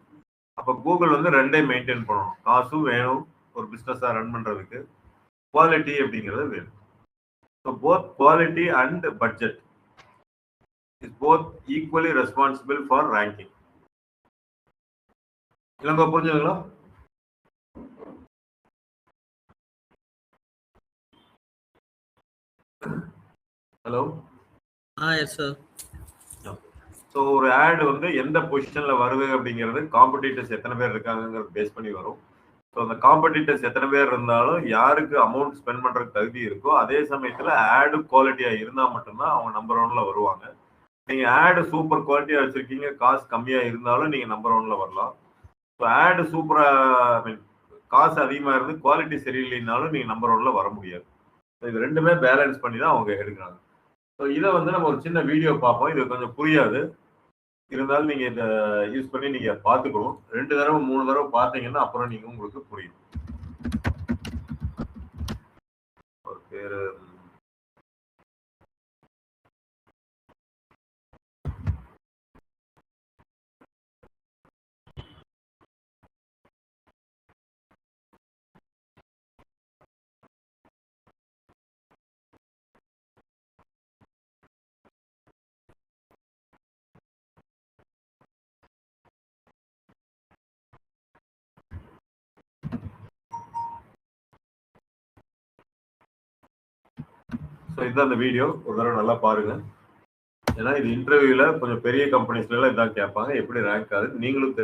அப்ப கூகுள் வந்து ரெண்டையும் மெயின்டைன் பண்ணணும். காசும் வேணும் ஒரு பிசினஸா ரன் பண்றதுக்கு, குவாலிட்டி அப்படிங்கிறது வேணும். So both quality and budget is both equally responsible for ranking. இல்லங்க புரிஞ்சுதுங்களா? ஹலோ. Yes sir. ஸோ ஒரு ஆட் வந்து எந்த பொசிஷன்ல வருது அப்படிங்கிறது காம்படிட்டர்ஸ் எத்தனை பேர் இருக்காங்கிறது பேஸ் பண்ணி வரும். ஸோ அந்த காம்படிட்டர்ஸ் எத்தனை பேர் இருந்தாலும் யாருக்கு அமௌண்ட் ஸ்பெண்ட் பண்றதுக்கு தகுதி இருக்கோ அதே சமயத்துல ஆடு குவாலிட்டியா இருந்தா மட்டும்தான் அவங்க நம்பர் ஒன்ல வருவாங்க. நீங்க ஆடு சூப்பர் குவாலிட்டியா வச்சிருக்கீங்க, காசு கம்மியா இருந்தாலும் நீங்க நம்பர் ஒன்ல வரலாம். ஸோ ஆடு சூப்பரா மீன் காசு அதிகமா இருந்து குவாலிட்டி சரியில்லைனாலும் நீங்க நம்பர் ஒன்ல வர முடியாது. இது ரெண்டுமே பேலன்ஸ் பண்ணி தான் அவங்க எடுக்கிறாங்க. ஸோ இதை வந்து நம்ம ஒரு சின்ன வீடியோ பார்ப்போம். இது கொஞ்சம் புரியாது, இருந்தாலும் நீங்க இதை யூஸ் பண்ணி நீங்க பார்த்துக்கணும். 2 தடவை 3 தடவை பார்த்தீங்கன்னா அப்புறம் நீங்க உங்களுக்கு புரியும். ஒரு பேரு ஸோ இதுதான் அந்த வீடியோ. ஒரு தடவை நல்லா பாருங்க. ஏன்னா இது இன்டர்வியூல கொஞ்சம் பெரிய கம்பெனிஸ்ல எல்லாம் இதான் கேட்பாங்க, எப்படி ரேங்க் ஆகுது நீங்களும்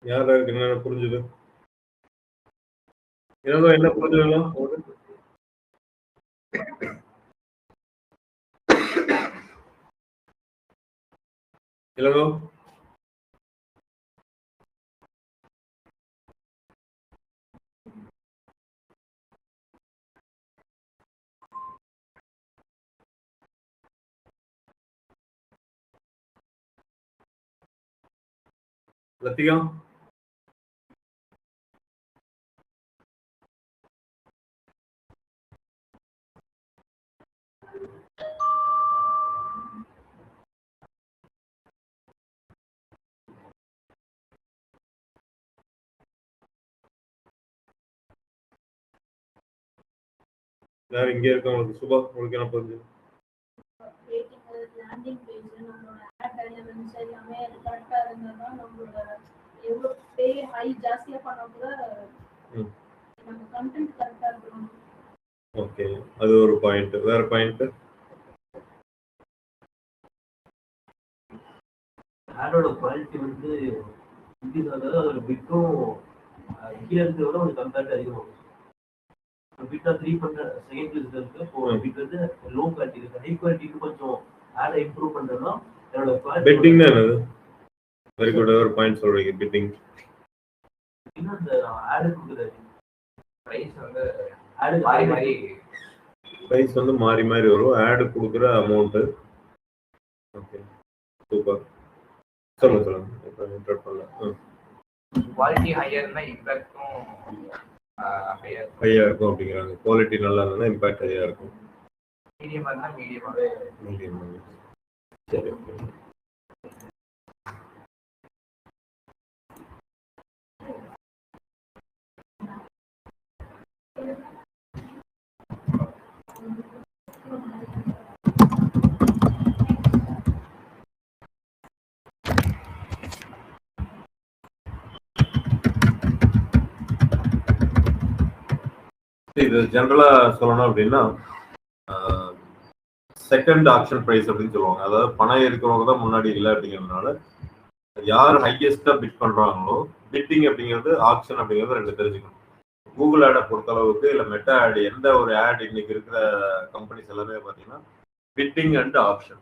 யாருக்கு என்ன புரிஞ்சுது? என்ன புரிஞ்சுதுங்களா? இளங்கோ லத்திகா யார் இங்கே இருக்கவங்களுக்கு சுபா உங்களுக்கு என்ன புரிஞ்சு? லேண்டிங் பேஜ் நம்மளோட ஆட் எலிமெண்ட்ஸ் எல்லாமே கரெக்டா இருந்தா நம்மளோட எவ்வளவு பே ஹை ஜாஸ்தியா பண்ணா கூட நம்ம கண்டென்ட் கரெக்டா இருக்கணும். ஓகே, அது ஒரு பாயிண்ட். வேற பாயிண்ட், ஆடோட குவாலிட்டி வந்து இன்க்ரீஸ் ஆகாது, அதோட பிட்டும் கீழே இருக்கிறத விட ஒரு கம்பேர்ட் அதிகமாகும். பிட்டா 300 செகண்ட் பிளேஸ்ல இருக்கு. இப்போ பிட் வந்து லோ குவாலிட்டி இருக்கு. ஹை குவாலிட்டிக்கு கொஞ்சம் ஆடை இம்ப்ரூவ் பண்றதுனா என்னோட குவாலிட்டி. பெட்டிங்னா என்னது? வெரி குட், ஒரு பாயிண்ட் சொல்றீங்க. பெட்டிங் இன்னும் அந்த ஆடு கொடுக்குற பிரைஸ் வந்து ஆடு மாறி மாறி பிரைஸ் வந்து மாறி மாறி வரும். ஆடு கொடுக்குற அமௌண்ட். Okay, super. சொல்லுங்க. இப்போ இன்டர்ட் பண்ணலாம். குவாலிட்டி ஹையா இருந்தா இம்பாக்டும் ஹையா இருக்கும் அப்படிங்கிறாங்க. குவாலிட்டி நல்லா இருந்தா இம்பாக்ட் ஹையா இருக்கும். மீடியமா இருந்தா மீடியமாவே. சரி, ஓகே. இது ஜென்ரலா சொல்லணும் அப்படின்னா செகண்ட் ஆக்ஷன் பிரைஸ் அப்படின்னு சொல்லுவாங்க. அதாவது பணம் இருக்கிறவங்க தான் முன்னாடி இல்லை அப்படிங்கிறதுனால யார் ஹையஸ்டா பிட் பண்றாங்களோ, பிட்டிங் அப்படிங்கிறது ஆக்ஷன் அப்படிங்கிறது ரெண்டு தெரிஞ்சுக்கணும். கூகுள் ஆடை பொறுத்த அளவுக்கு இல்லை மெட்டா ஆட், எந்த ஒரு ஆட் இன்னைக்கு இருக்கிற கம்பெனிஸ் எல்லாமே பார்த்தீங்கன்னா பிட்டிங் அண்ட் ஆப்ஷன்.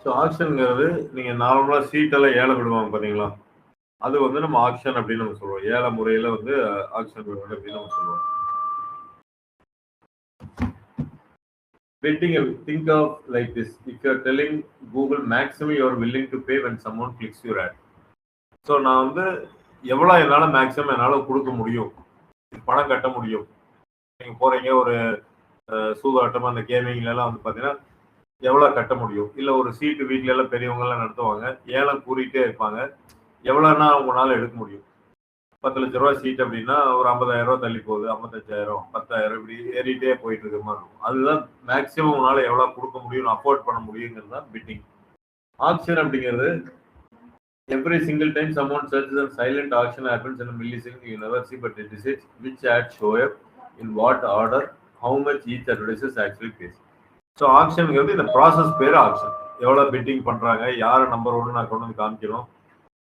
ஸோ ஆக்ஷனுங்கிறது நீங்க நார்மலா சீட்டெல்லாம் ஏலம் விடுவாங்க பாத்தீங்களா, அது வந்து நம்ம ஆக்ஷன் அப்படின்னு நம்ம சொல்லுவோம். ஏல முறையில வந்து ஆக்ஷன் விடுவாங்க அப்படின்னு நம்ம சொல்லுவோம். Betting, think of like this: if you are telling Google maximum you are willing to pay when someone clicks your ad. So நான் வந்து எவ்வளோ என்னால் மேக்ஸிமம் என்னால் கொடுக்க முடியும், பணம் கட்ட முடியும். நீங்கள் போகிறீங்க ஒரு சூதாட்டம் அந்த கேமிங்லாம் வந்து பார்த்தீங்கன்னா எவ்வளோ கட்ட முடியும், இல்லை ஒரு சீட்டு வீட்டில எல்லாம் பெரியவங்கெல்லாம் நடத்துவாங்க, ஏலம் கூறிட்டே இருப்பாங்க, எவ்வளோன்னா உங்களால் எடுக்க முடியும். 10 லட்ச ரூபா சீட் அப்படின்னா ஒரு 50,000 ரூபா தள்ளி போகுது, 55,000, 10,000 இப்படி ஏறிட்டே போயிட்டு இருக்க மாதிரி இருக்கும். அதுதான் மேக்சிமம் உங்களால எவ்வளவு கொடுக்க முடியும், அஃபோர்ட் பண்ண முடியுங்கிறது தான் பிட்டிங். ஆக்ஷன் அப்படிங்கிறது every single time someone searches and silent auction happens in a millisecond, you never see, but it decides which ad show up in what order, how much each advertiser actually pays. So ஆக்ஷனுங்கிறது இந்த process பேர் action. எவ்வளோ fitting பண்ணுறாங்க, யாரை number ஒன்று நான் கொண்டு வந்து காமிக்கணும்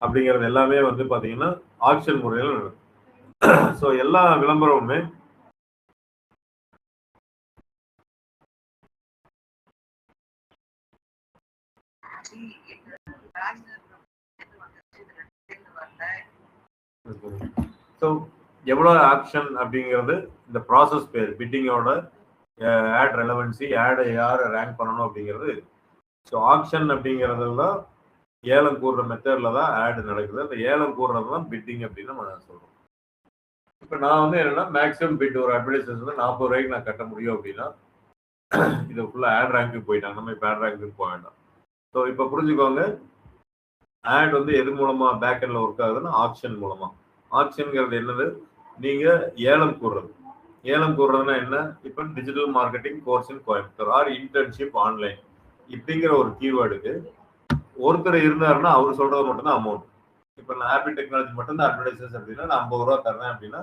அப்படிங்கிறது எல்லாமே வந்து பார்த்தீங்கன்னா ஆக்ஷன் முறையில் நடக்கும். ஸோ எல்லா விளம்பரமுமே ஸோ எவ்வளோ ஆக்ஷன் அப்படிங்கிறது இந்த ப்ராசஸ் பேர். பிட்டிங்கோட ஆட் ரெலவன்சி, ஆடை யாரை ரேங்க் பண்ணணும் அப்படிங்கிறது. ஸோ ஆக்ஷன் அப்படிங்கிறதெல்லாம் ஏலம் கூடுற மெத்தடில் தான் ஆடு நடக்குது. அந்த ஏலம் கூடுறது தான் பிட்டிங் அப்படின்னு நம்ம சொல்கிறோம். இப்போ நான் வந்து என்னென்னா மேக்ஸிமம் பிட் ஒரு அட்வர்டைஸ்மெண்ட் வந்து 40 ரூபாய்க்கு நான் கட்ட முடியும் அப்படின்னா இது ஃபுல்லாக ஆட் ரேங்க்கு போயிட்டாங்க. நம்ம இப்போ ஆட் ரேங்க்கு போக வேண்டாம். ஸோ இப்போ புரிஞ்சுக்கோங்க, ஆட் வந்து எது மூலமாக பேக் எண்டில் ஒர்க் ஆகுதுன்னா ஆக்ஷன் மூலமாக. ஆக்ஷனுங்கிறது என்னது, நீங்கள் ஏலம் கூடுறது. ஏலம் கூடுறதுன்னா என்ன, இப்போ digital marketing course in Coimbatore or internship online இப்படிங்கிற ஒரு கீவேர்டுக்கு ஒருத்தர் இருந்தாருன்னா அவர் சொல்றது மட்டும்தான் அமௌண்ட். இப்போ நான் ஆப்பிள் டெக்னாலஜி மட்டும்தான் அட்வர்டைசஸ் அப்படின்னா நான் 50 ரூபா தரேன் அப்படின்னா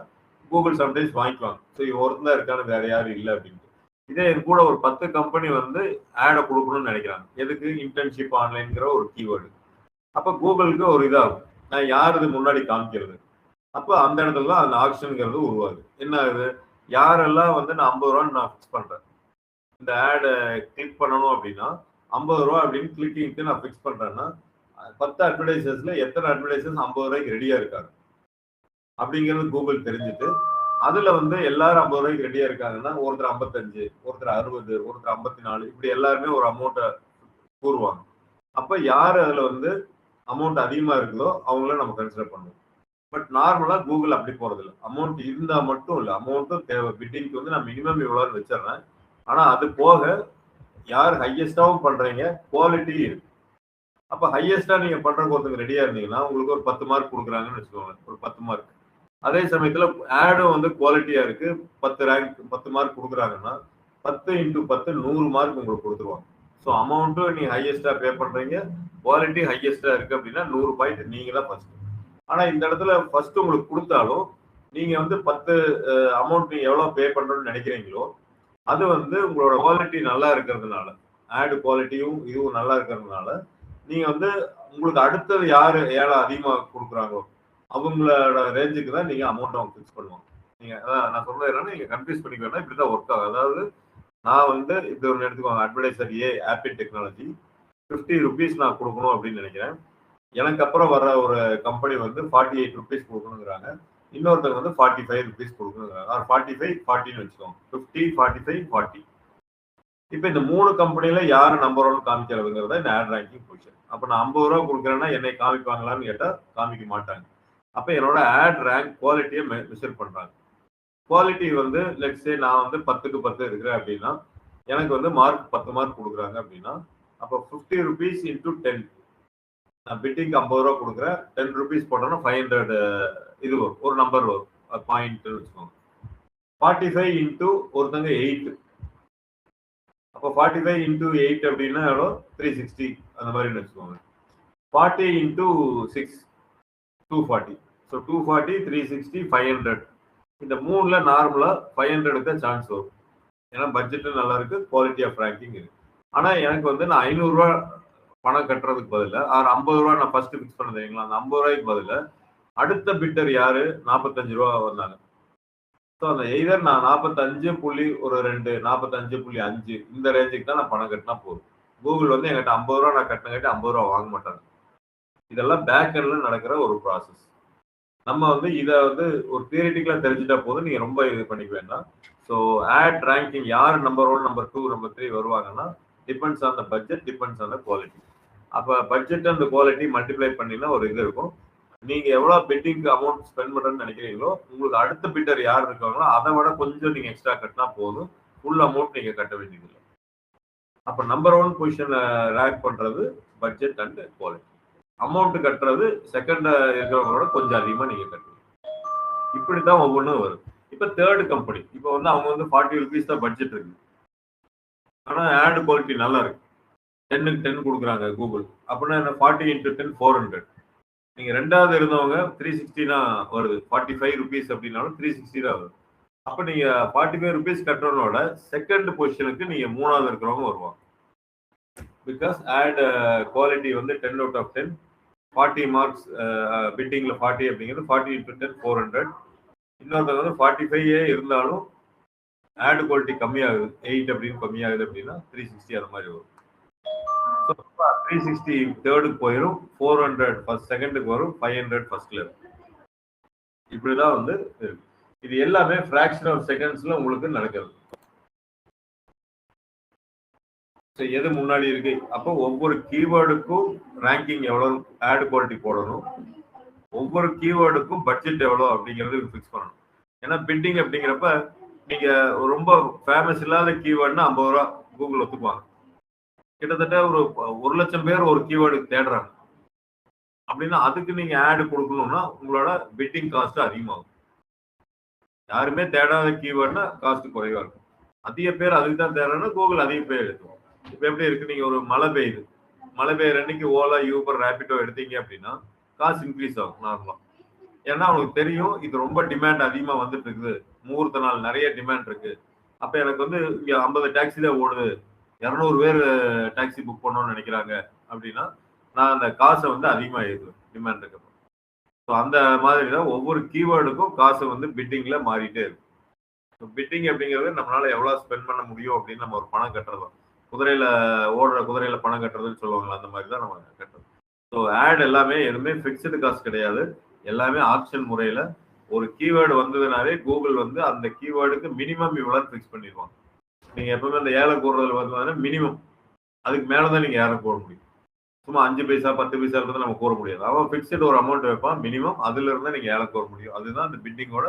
கூகுள் சம்டைம்ஸ் வாங்கிக்குவாங்க. ஸோ இது ஒருத்தர் தான் இருக்கான்னு வேற யாரும் இல்லை அப்படின்ட்டு. இதே என் கூட ஒரு 10 கம்பெனி வந்து ஆடை கொடுக்கணும்னு நினைக்கிறாங்க. எதுக்கு, இன்டர்ன்ஷிப் ஆன்லைன்ங்கிற ஒரு கீவேர்டு. அப்போ கூகுளுக்கு ஒரு இதாகும், நான் யார் இது முன்னாடி காமிக்கிறது. அப்போ அந்த இடத்துல தான் அந்த ஆக்ஷனுங்கிறது உருவாகுது. என்ன ஆகுது, யாரெல்லாம் வந்து நான் 50 ரூபான்னு நான் ஃபிக்ஸ் பண்றேன், இந்த ஆடை கிளிக் பண்ணணும் அப்படின்னா 50 ரூபா அப்படின்னு கிளிக்கிங்க்கு நான் ஃபிக்ஸ் பண்றேன்னா 10 அட்வர்டைசர்ஸ்ல எத்தனை அட்வர்டைசர்ஸ் 50 ரூபாய்க்கு ரெடியா இருக்காங்க அப்படிங்கிறது கூகுள் தெரிஞ்சுட்டு அதுல வந்து எல்லாரும் 50 ரூபாய்க்கு ரெடியா இருக்காங்கன்னா ஒருத்தர் 55, ஒருத்தர் 60, ஒருத்தர் 54 இப்படி எல்லாருமே ஒரு அமௌண்ட்டை கூறுவாங்க. அப்ப யாரு அதுல வந்து அமௌண்ட் அதிகமா இருக்குதோ அவங்கள நம்ம கன்சிடர் பண்ணுவோம். பட் நார்மலா கூகுள் அப்படி போறது இல்லை. அமௌண்ட் இருந்தா மட்டும் இல்லை, அமௌண்ட்டும் தேவை. பிட்டிங்க்கு வந்து நான் மினிமம் இவ்வளோன்னு வச்சிடறேன். ஆனா அது போக யார் ஹையஸ்டாவும் பண்றீங்க, குவாலிட்டி இருக்கு. அப்ப ஹையஸ்டா நீங்க பண்றதுக்கு ஒருத்தங்க ரெடியா இருந்தீங்கன்னா உங்களுக்கு ஒரு 10 மார்க் கொடுக்குறாங்கன்னு வச்சுக்கோங்க, ஒரு 10 மார்க். அதே சமயத்துல ஆடும் வந்து குவாலிட்டியா இருக்கு, 10 ரேங்க் 10 மார்க் கொடுக்குறாங்கன்னா 10 × 10 100 மார்க் உங்களுக்கு கொடுத்துருவாங்க. ஸோ அமௌண்ட்டும் நீங்க ஹையஸ்டா பே பண்றீங்க, குவாலிட்டி ஹையஸ்டா இருக்கு அப்படின்னா 100 பாயிண்ட் நீங்க தான் ஃபர்ஸ்ட். ஆனா இந்த இடத்துல ஃபர்ஸ்ட் உங்களுக்கு கொடுத்தாலும் நீங்க வந்து 10 அமௌண்ட் நீங்க எவ்வளவு பே பண்றோம்னு நினைக்கிறீங்களோ அது வந்து உங்களோட குவாலிட்டி நல்லா இருக்கிறதுனால, ஆடு குவாலிட்டியும் இதுவும் நல்லா இருக்கிறதுனால நீங்க வந்து உங்களுக்கு அடுத்தது யாரு ஏழை அதிகமா கொடுக்குறாங்களோ அவங்களோட ரேஞ்சுக்கு தான் நீங்க அமௌண்ட் அவங்க ஃபிக்ஸ் பண்ணுவாங்க. நீங்க அதான் நான் சொல்றது என்னன்னா, நீங்க கன்ஃபியூஸ் பண்ணிக்க வேண்டாம், இப்படிதான் ஒர்க் ஆகும். அதாவது நான் வந்து இது ஒன்று எடுத்துக்கோங்க, அட்வர்டைசர் ஏ ஆப்பிள் டெக்னாலஜி 50 ருபீஸ் நான் கொடுக்கணும் அப்படின்னு நினைக்கிறேன். எனக்கு அப்புறம் வர ஒரு கம்பெனி வந்து 48 ருபீஸ் கொடுக்கணுங்கிறாங்க, இன்னொருத்தங்க வந்து 45 ருபீஸ் கொடுக்கணுங்கிறாங்க. 45 40ன்னு வச்சுக்கோங்க, 50 45 40. இப்போ இந்த 3 கம்பெனில யாரு நம்பர் 1 காமிக்கிறதுங்கிறத இந்த ஆட் ரேங்கிங் பொசிஷன். அப்போ நான் 50 ரூபா கொடுக்குறேன்னா என்னை காமிப்பாங்களான்னு கேட்டா காமிக்க மாட்டாங்க. அப்போ என்னோட ஆட் ரேங்க் குவாலிட்டியை மெஷர் பண்றாங்க. குவாலிட்டி வந்து லெட்ஸ் சே நான் வந்து 10க்கு 10 இருக்கிறேன் அப்படின்னா எனக்கு வந்து மார்க் 10 மார்க் கொடுக்குறாங்க அப்படின்னா அப்போ 50 ருபீஸ் × 10, நான் பிட்டிங்க்கு 50 ரூபா கொடுக்குறேன், 10 ருபீஸ் போட்டோன்னா 500 இது வரும், ஒரு நம்பர் வரும், பாயிண்ட் வச்சுக்கோங்க. 45 × ஒருத்தங்க 8, அப்போ 45 × 8 அப்படின்னா எவ்வளோ, 360 அந்த மாதிரி வச்சுக்கோங்க. 40 × 6 240. ஸோ 240 360 500. இந்த 3ல நார்மலா 500 தான் சான்ஸ் வரும். ஏன்னா பட்ஜெட்டும் நல்லா இருக்கு, குவாலிட்டி ஆஃப் ரேங்கிங் இருக்கு. ஆனா எனக்கு வந்து நான் 500 ரூபா பணம் கட்டுறதுக்கு பதில 50 ரூபா நான் ஃபர்ஸ்ட் ஃபிக்ஸ் பண்ண தெரியுங்களா, அந்த 50 ரூபாய்க்கு பதில அடுத்த பிட்டர் யாரு 45 ரூபா வந்தாங்க. ஸோ அந்த எய்தர் நான் 45.2 45.5 இந்த ரேஞ்சுக்கு தான் நான் பணம் கட்டினா போதும். கூகுள் வந்து எங்கிட்ட 50 ரூபா நான் கட்டினங்காட்டி 50 ரூபா வாங்க மாட்டாங்க. இதெல்லாம் பேக் எண்ட்ல நடக்கிற ஒரு ப்ராசஸ். நம்ம வந்து இதை வந்து ஒரு தியரிட்டிக்கலா தெரிஞ்சுட்டா போதும், நீங்க ரொம்ப இது பண்ணிக்க வேண்டாம். ஸோ ஆட் ரேங்கிங் யார் நம்பர் 1 நம்பர் 2 நம்பர் 3 வருவாங்கன்னா depends on the budget, depends on the quality. அப்போ பட்ஜெட் அண்ட் குவாலிட்டி மல்டிப்ளை பண்ணினா ஒரு இது இருக்கும். நீங்க எவ்வளவு பிட்டிங்க்கு அமௌண்ட் ஸ்பெண்ட் பண்றேன்னு நினைக்கிறீங்களோ உங்களுக்கு அடுத்த பிட்டர் யார் இருக்காங்களோ அதை விட கொஞ்சம் நீங்க எக்ஸ்ட்ரா கட்டினா போதும், ஃபுல் அமௌண்ட் நீங்க கட்ட வேண்டியதில்லை. அப்ப நம்பர் 1 பொசிஷன்ல ரேங்க் பண்றது பட்ஜெட் அண்ட் குவாலிட்டி. அமௌண்ட் கட்டுறது செகண்ட் இருக்கிறவங்களோட கொஞ்சம் அதிகமா நீங்க கட்டுவீங்க. இப்படி தான் ஒவ்வொன்றும் வரும். இப்போ தேர்ட் கம்பெனி இப்போ வந்து அவங்க வந்து 40 ருபீஸ் தான் பட்ஜெட் இருக்கு. ஆனால் ஆட் குவாலிட்டி நல்லா இருக்கு. 10க்கு 10 கொடுக்குறாங்க கூகுள். அப்படின்னா என்ன 40 × 10 400. நீங்க ரெண்டாவது இருந்தவங்க 360 தான் வருது. 45 ருபீஸ் அப்படின்னாலும் 360 தான் வருது. அப்ப நீங்க 45 ருபீஸ் கட்டுறவனோட செகண்ட் பொசிஷனுக்கு நீங்க மூணாவது இருக்கிறவங்க வருவாங்க. பிகாஸ் ஆட் குவாலிட்டி வந்து 10 அவுட் ஆஃப் 10. 40 மார்க்ஸ் பிட்டிங்ல 40 அப்படிங்கிறது 40 × 10 400. இன்னொருத்தவங்க வந்து 45 இருந்தாலும் ஆட் குவாலிட்டி கம்மியாகுது 8 அப்படின்னு கம்மியாகுது அப்படின்னா 360 அந்த மாதிரி வரும். 360 தேர்டுக்கு போயிடும், 400 ஃபர்ஸ்ட் செகண்டுக்கு வரும், 500 ஃபர்ஸ்ட்ல இருக்கும். இப்படிதான் வந்து இருக்கு. இது எல்லாமே ஃபிராக்ஷன் ஆஃப் செகண்ட்ஸ்ல உங்களுக்கு நடக்கிறது. எது முன்னாடி இருக்கு? அப்போ ஒவ்வொரு கீவேர்டுக்கும் ரேங்கிங் எவ்வளவு ஆட் குவாலிட்டி போடணும், ஒவ்வொரு கீவேர்டுக்கும் பட்ஜெட் எவ்வளோ அப்படிங்கிறது ஃபிக்ஸ் பண்ணணும். ஏன்னா பிட்டிங் அப்படிங்கிறப்ப நீங்க ரொம்ப ஃபேமஸ் இல்லாத கீவேர்டுனா 50 ரூபா கூகுள் ஒத்துக்குவாங்க. கிட்டத்தட்ட ஒரு 1,00,000 பேர் ஒரு கீவேர்டுக்கு தேடுறாங்க அப்படின்னா அதுக்கு நீங்க ஆடு கொடுக்கணும்னா உங்களோட பிட்டிங் காஸ்ட் அதிகமாகும். யாருமே தேடாத கீவேர்டுனா காஸ்ட் குறைவா இருக்கும். அதிக பேர் அதுக்கு தான் தேடுறேன்னா கூகுள் அதிக பேர் எடுக்கும். இப்போ எப்படி இருக்கு, நீங்க ஒரு மழை பெய்யுது, மழை பெய்யுற அன்னைக்கு ஓலா, யூபர், ரேபிடோ எடுத்தீங்க அப்படின்னா காசு இன்க்ரீஸ் ஆகும் நார்மலா. ஏன்னா அவங்களுக்கு தெரியும் இது ரொம்ப டிமாண்ட் அதிகமா வந்துட்டு இருக்குது, முகூர்த்த நாள் நிறைய டிமாண்ட் இருக்கு. அப்ப எனக்கு வந்து இங்க 50 டாக்ஸி தான் ஓடுது, 200 பேர் டாக்ஸி புக் பண்ணணும்னு நினைக்கிறாங்க அப்படின்னா நான் அந்த காசை வந்து அதிகமாக ஏற்றுவேன் டிமாண்ட் இருக்கப்போ. ஸோ அந்த மாதிரி தான் ஒவ்வொரு கீவேர்டுக்கும் காசை வந்து பிட்டிங்ல மாறிட்டே இருக்கும். ஸோ பிட்டிங் அப்படிங்கிறது நம்மளால எவ்வளோ ஸ்பெண்ட் பண்ண முடியும் அப்படின்னு நம்ம ஒரு பணம் கட்டுறோம். குதிரையில ஓடுற குதிரையில பணம் கட்டுறதுன்னு சொல்லுவாங்களா, அந்த மாதிரி தான் நம்ம கட்டுறோம். ஸோ ஆட் எல்லாமே எதுவுமே ஃபிக்ஸ்டு காஸ்ட் கிடையாது, எல்லாமே ஆப்ஷன் முறையில். ஒரு கீவேர்டு வந்ததுனாலே கூகுள் வந்து அந்த கீவேர்டுக்கு மினிமம் இவ்வளோ ஃபிக்ஸ் பண்ணிடுவாங்க. நீங்க எப்பவுமே அந்த ஏலம் கூடுறதுல வந்து மினிமம் அதுக்கு மேலதான் நீங்க ஏலம் கூற முடியும். சும்மா 5 பைசா 10 பைசா இருக்கிறத நம்ம கூற முடியாது. அவன் ஃபிக்ஸ்டு ஒரு அமௌண்ட் வைப்பான், மினிமம் அதுல இருந்தா நீங்க ஏலம் கூற முடியும். அதுதான் அந்த பிட்டிங்கோட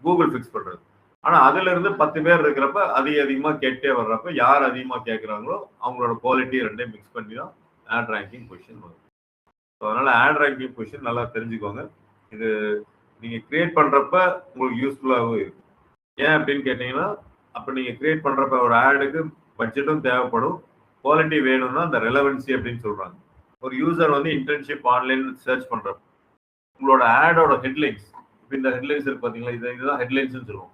கூகுள் ஃபிக்ஸ் பண்றது. ஆனா அதுல இருந்து 10 பேர் இருக்கிறப்ப அதிகமா கேட்டே வர்றப்ப யார் அதிகமா கேட்கறாங்களோ அவங்களோட குவாலிட்டி ரெண்டையும் மிக்ஸ் பண்ணி தான் ஆட் ரேங்கிங் பொசிஷன் வரும். அதனால ஆட் ரேங்கிங் பொசிஷன் நல்லா தெரிஞ்சுக்கோங்க. இது நீங்க கிரியேட் பண்றப்ப உங்களுக்கு யூஸ்ஃபுல்லாகவும் இருக்கும். ஏன் அப்படின்னு கேட்டீங்கன்னா, அப்போ நீங்கள் கிரியேட் பண்ணுறப்ப ஒரு ஆடுக்கு பட்ஜெட்டும் தேவைப்படும், குவாலிட்டி வேணும்னா அந்த ரெலவன்சி அப்படின்னு சொல்கிறாங்க. ஒரு யூசர் வந்து இன்டர்ன்ஷிப் ஆன்லைன் சர்ச் பண்ணுறப்ப உங்களோட ஆடோட ஹெட்லைன்ஸ், இப்போ இந்த ஹெட்லைன்ஸ் இருக்கு பார்த்தீங்களா, இதுதான் ஹெட்லைன்ஸ்னு சொல்லுவோம்.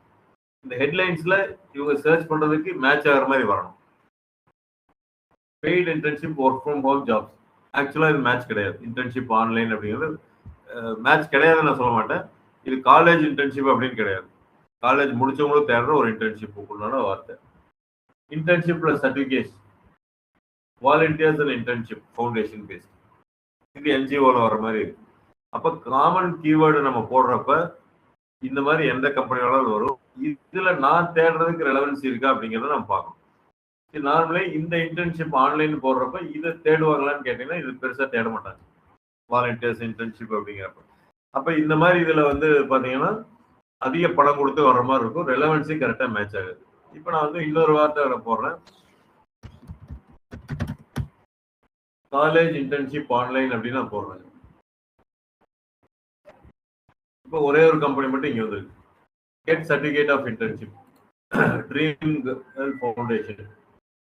இந்த ஹெட்லைன்ஸில் இவங்க சர்ச் பண்ணுறதுக்கு மேட்ச் ஆகிற மாதிரி வரணும். Paid internship, work from home jobs, ஆக்சுவலாக இது மேட்ச் கிடையாது. இன்டர்ன்ஷிப் ஆன்லைன் அப்படிங்கிறது மேட்ச் கிடையாதுன்னு நான் சொல்ல மாட்டேன். இது காலேஜ் இன்டர்ன்ஷிப் அப்படின்னு கிடையாது. காலேஜ் முடிச்சவங்களும் தேடுற ஒரு இன்டர்ன்ஷிப் உண்டான வார்த்தை. Internship plus certification, volunteers and internship foundation based, இது என்ஜிஓவில் வர மாதிரி இருக்கு. அப்போ காமன் கீவேர்டு நம்ம போடுறப்ப இந்த மாதிரி எந்த கம்பெனியோட வரும், இதுல நான் தேடுறதுக்கு ரெலவன்சி இருக்கா அப்படிங்கிறத நம்ம பார்க்கணும். நார்மலே இந்த இன்டர்ன்ஷிப் ஆன்லைன் போடுறப்ப இதை தேடுவாங்களான்னு கேட்டீங்கன்னா இது பெருசா தேட மாட்டாங்க, வாலண்டியர்ஸ் இன்டர்ன்ஷிப் அப்படிங்கிறப்ப. அப்ப இந்த மாதிரி இதுல வந்து பாத்தீங்கன்னா அதிக பணம் கொடுத்து வர்ற மாதிரி இருக்கும், ரெலவன்சி கரெக்டா மேட்ச் ஆகுது. இப்ப நான் வந்து இன்னொரு வார்த்தை போடுறேன், காலேஜ் இன்டர்ன்ஷிப் ஆன்லைன் அப்படின்னு நான் போடுறேன். இப்போ ஒரே ஒரு கம்பெனி மட்டும் இங்க வந்துருக்கு, get certificate of internship, dream girl foundation,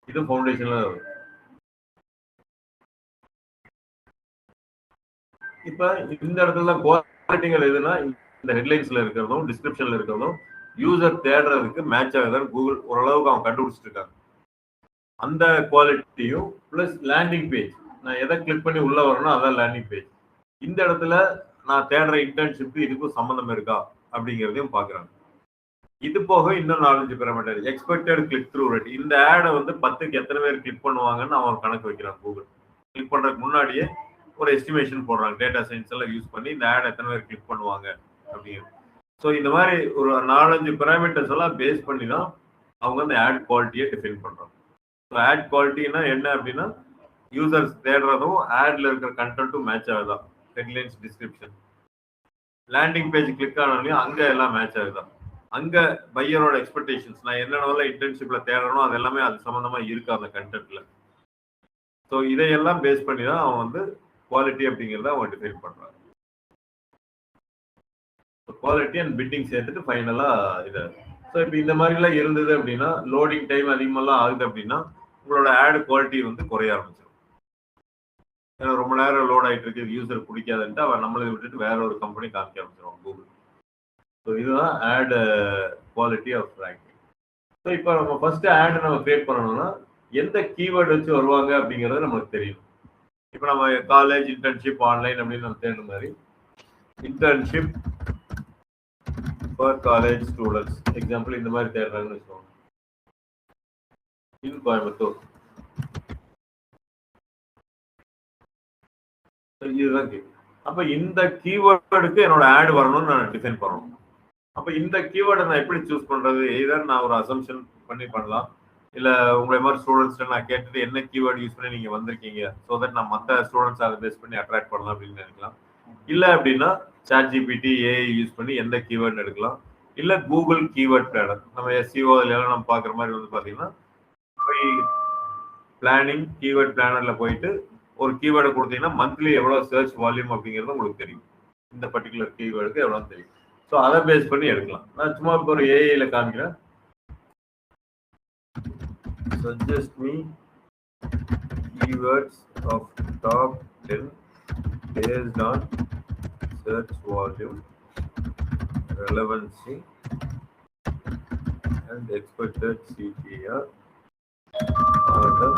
இது ஃபவுண்டேஷன்ல வரும். இப்ப இந்த இடத்துல குவாலிட்டிகள் எதுனா இந்த ஹெட்லைன்ஸ்ல இருக்கிறதும் டிஸ்கிரிப்ஷன்ல இருக்கிறதும் யூசர் தேடுறதுக்கு மேட்ச் ஆகுதுன்னு கூகுள் ஓரளவுக்கு அவங்க கண்டுபிடிச்சிட்டு இருக்காங்க. அந்த குவாலிட்டியும் பிளஸ் லேண்டிங் பேஜ், நான் எதை கிளிக் பண்ணி உள்ள வரணும் அதான் லேண்டிங் பேஜ். இந்த இடத்துல நான் தேடுற இன்டர்ன்ஷிப் இதுக்கும் சம்மந்தம் இருக்கா அப்படிங்கிறதையும் பாக்குறாங்க. இது போக இன்னும் 4-5 parameter, expected click through rate, இந்த ஆடை வந்து 10க்கு எத்தனை பேர் கிளிக் பண்ணுவாங்கன்னு அவன் கணக்கு வைக்கிறான். கூகுள் கிளிக் பண்றதுக்கு முன்னாடியே ஒரு எஸ்டிமேஷன் போடுறாங்க, டேட்டா சயின்ஸ் எல்லாம் யூஸ் பண்ணி இந்த ஆட் எத்தனை பேர் கிளிக் பண்ணுவாங்க அப்படிங்கிறது. ஸோ இந்த மாதிரி ஒரு 4-5 பேராமீட்டர்ஸ் எல்லாம் பேஸ் பண்ணி தான் அவங்க அந்த ஆட் குவாலிட்டியை டிஃபைன் பண்றாங்க. ஸோ ஆட் குவாலிட்டினா என்ன அப்படின்னா யூசர்ஸ் தேடுறதும் ஆட்ல இருக்கிற கண்டென்ட்டும் மேட்ச் ஆகுதா, headlines, description, landing page click ஆனாலையும் அங்க எல்லாம் மேட்ச் ஆகுதா, அங்க பையரோட எக்ஸ்பெக்டேஷன்ஸ், நான் என்னென்ன இன்டர்ன்ஷிப்ல தேடணும் அது எல்லாமே அது சம்பந்தமா இருக்கா அந்த கண்டென்ட்ல. ஸோ இதையெல்லாம் பேஸ் பண்ணி தான் அவன் வந்து குவாலிட்டி அப்படிங்கிறத அவன் டிஃபைன் பண்றாங்க. குவாலிட்டி அண்ட் பிட்டிங் சேர்த்துட்டு ஃபைனலாக இதை. ஸோ இப்போ இந்த மாதிரிலாம் இருந்தது அப்படின்னா, லோடிங் டைம் அதிகமாகலாம் ஆகுது அப்படின்னா உங்களோட ஆட் குவாலிட்டி வந்து குறைய ஆரம்பிச்சிடும். ஏன்னா ரொம்ப நேரம் லோட் ஆகிட்டு இருக்கு, யூசர் பிடிக்காதுன்ட்டு அவன் நம்மளை விட்டுட்டு வேற ஒரு கம்பெனி காமிக்க ஆரம்பிச்சிடும் கூகுள். ஸோ இதுதான் ad quality of ranking. So இப்போ நம்ம ஃபர்ஸ்ட் ஆட் நம்ம கிரியேட் பண்ணணும்னா எந்த கீவேர்டு வச்சு வருவாங்க அப்படிங்கிறது நமக்கு தெரியும். இப்போ நம்ம காலேஜ், இன்டர்ன்ஷிப், ஆன்லைன் அப்படின்னு நம்ம தேடுற மாதிரி internship for college students example இந்த மாதிரி தேடுறாங்கன்னு வச்சுக்கோங்க. இன் கோயம்புத்தூர் இதுதான் கேள்வி. அப்ப இந்த கீவேர்டுக்கு என்னோட ஆட் வரணும்னு நான் டிஃபைன் பண்ணணும். அப்ப இந்த கீவேர்டை நான் எப்படி சூஸ் பண்றது? எதர் நான் ஒரு அசம்ஷன் பண்ணி பண்ணலாம், இல்ல உங்களை மாதிரி ஸ்டூடெண்ட்ஸ் நான் கேட்டுட்டு என்ன கீவேர்டு யூஸ் பண்ணி நீங்க வந்திருக்கீங்க, ஸோ தட் நான் மற்ற ஸ்டூடெண்ட்ஸ் அதை பேஸ் பண்ணி அட்ராக்ட் பண்ணலாம் அப்படின்னு நினைக்கலாம். இல்ல அப்படின்னா ChatGPT, AI யூஸ் பண்ணி எந்த கீவேர்டு எடுக்கலாம். இல்ல கூகுள் கீவேர்ட் பிளானர், நம்ம SEO எல்லாம் நம்ம பாக்குற மாதிரி வந்து பாத்தீங்கன்னா பிளானிங் கீவேர்ட் பிளானர்ல போயிட்டு ஒரு கீவேர்டை கொடுத்தீங்கன்னா மந்த்லி எவ்வளவு சர்ச் வால்யூம் அப்படிங்கிறது உங்களுக்கு தெரியும். இந்த பர்டிகுலர் கீவேர்டுக்கு எவ்வளவு தெரியும். ஸோ அதை பேஸ் பண்ணி எடுக்கலாம். நான் சும்மா இப்போ ஒரு ஏஐல காமிக்கிறேன். suggest me keywords of top 10 based on search volume, relevancy and expected CTR are the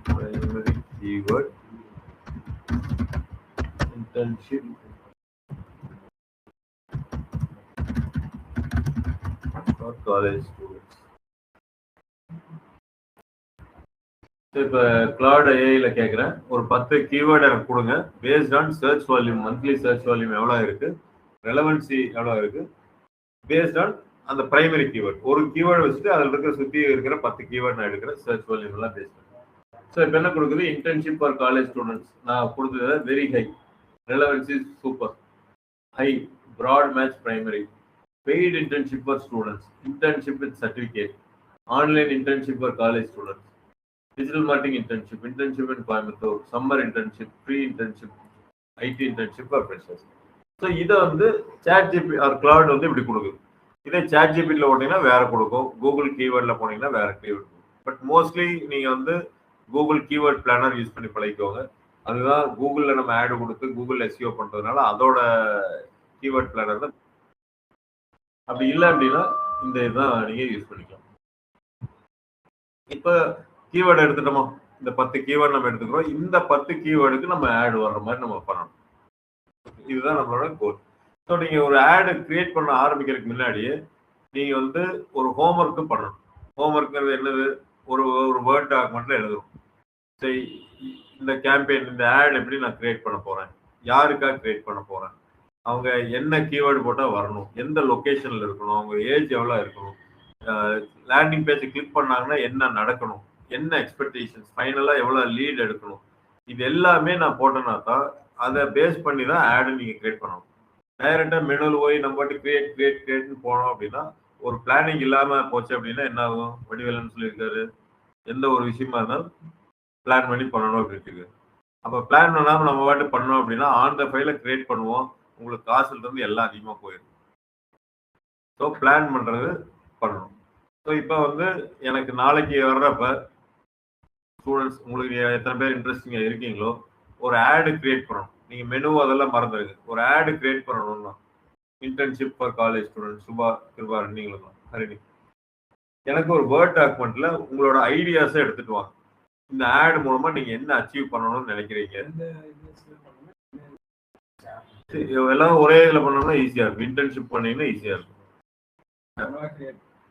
primary keyword. Internship for college students. இப்போ கிளாட் ஏஐல கேட்குறேன், ஒரு 10 கீவேர்டு எனக்கு கொடுங்க based on search volume, monthly search volume எவ்வளோ இருக்கு, ரெலவன்சி எவ்வளோ இருக்கு, பேஸ்ட் ஆன் அந்த பிரைமரி கீவேர்டு. ஒரு கீவேர்டு வச்சுட்டு அதில் இருக்கிற சுற்றி இருக்கிற 10 கீவேர்டு நான் எடுக்கிறேன் சர்ச் வால்யூம் எல்லாம் பேஸ்ட் பண்ணி. ஸோ இப்போ என்ன கொடுக்குது? இன்டர்ன்ஷிப் ஃபார் காலேஜ் ஸ்டூடெண்ட்ஸ் நான் கொடுத்தது very high, relevancy super high, broad match primary, paid internship for students, internship with certificate, online internship for college students, digital marketing internship, internship in Coimbatore, summer internship, free internship, IT internship for freshers. So இதை வந்து ChatGPT R cloud வந்து இப்படி கொடுக்குது. இதே ChatGPTல போட்டீங்கன்னா வேற கொடுக்கும், Google கீவேர்ட்ல போனீங்கன்னா வேற கீவேர்ட். பட் மோஸ்ட்லி நீங்க வந்து கூகுள் கீவேர்ட் பிளானர் யூஸ் பண்ணி பழகிக்கோங்க. அதுதான் கூகுள்ல நம்ம ஆடு கொடுத்து கூகுள் SEO பண்றதுனால அதோட கீவேர்ட் பிளானர் தான். அப்படி இல்லை அப்படின்னா இந்த இதுதான் நீங்க யூஸ் பண்ணிக்கலாம். இப்போ கீவேர்டு எடுத்துட்டோமா, இந்த 10 கீவேர்டு நம்ம எடுத்துக்கிறோம். இந்த 10 கீவேர்டுக்கு நம்ம ஆட் வர்ற மாதிரி நம்ம பண்ணணும். இதுதான் நம்மளோட கோல். ஸோ நீங்க ஒரு ஆடு கிரியேட் பண்ண ஆரம்பிக்கிறதுக்கு முன்னாடியே நீங்க வந்து ஒரு ஹோம்ஒர்க்கு பண்ணணும். ஹோம்ஒர்க்ங்கிறது என்னது? ஒரு வேர்ட் டாக்குமெண்ட்ல எழுதுறோம். சரி, இந்த கேம்பெயின், இந்த ஆட் எப்படி நான் கிரியேட் பண்ண போறேன், யாருக்காக கிரியேட் பண்ண போறேன், அவங்க என்ன கீவேர்டு போட்டால் வரணும், எந்த லொக்கேஷன்ல இருக்கணும், அவங்க ஏஜ் எவ்வளோ இருக்கணும், லேண்டிங் பேஜ் கிளிக் பண்ணாங்கன்னா என்ன நடக்கணும், என்ன எக்ஸ்பெக்டேஷன்ஸ், ஃபைனலாக எவ்வளோ லீட் எடுக்கணும், இது எல்லாமே நான் போட்டேன்னா தான் அதை பேஸ் பண்ணி தான் ஆடு நீங்கள் கிரியேட் பண்ணணும். டைரக்டாக மெனுவில் போய் நம்ம பாட்டு கிரியேட்னு போனோம் அப்படின்னா ஒரு பிளானிங் இல்லாமல் போச்சு அப்படின்னா என்ன ஆகும்? வடிவேலன்னு சொல்லியிருக்காரு, எந்த ஒரு விஷயமா இருந்தாலும் பிளான் பண்ணி பண்ணணும் அப்படின்ட்டு. அப்போ பிளான் பண்ணாமல் நம்ம பாட்டு பண்ணோம் அப்படின்னா ஆன் த ஃபைல கிரியேட் பண்ணுவோம், உங்களுக்கு காசுல இருந்து எல்லாம் அதிகமாக போயிடும். ஸோ பிளான் பண்ணுறது பண்ணணும். ஸோ இப்போ வந்து எனக்கு நாளைக்கு வர்றப்ப ஸ்டூடெண்ட்ஸ் உங்களுக்கு எத்தனை பேர் இன்ட்ரெஸ்டிங்காக இருக்கீங்களோ ஒரு ஆடு கிரியேட் பண்ணணும். நீங்கள் மெனு அதெல்லாம் மறந்துடுங்க. ஒரு ஆடு கிரியேட் பண்ணணும்னா internship for college student Subha Kirupa ரன்னிங்களுக்கு ஹரிணி, எனக்கு ஒரு வேர்ட் டாக்குமெண்ட்ல உங்களோட ஐடியாஸை எடுத்துட்டு வாங்க. இந்த ஆட் மூலமா நீங்க என்ன அச்சீவ் பண்ணணும்னு நினைக்கிறீங்க, எல்லாம் ஒரே இதில் பண்ணோம்னா ஈஸியா இருக்கும். இன்டர்ன்ஷிப் பண்ணீங்கன்னா ஈஸியா இருக்கும்.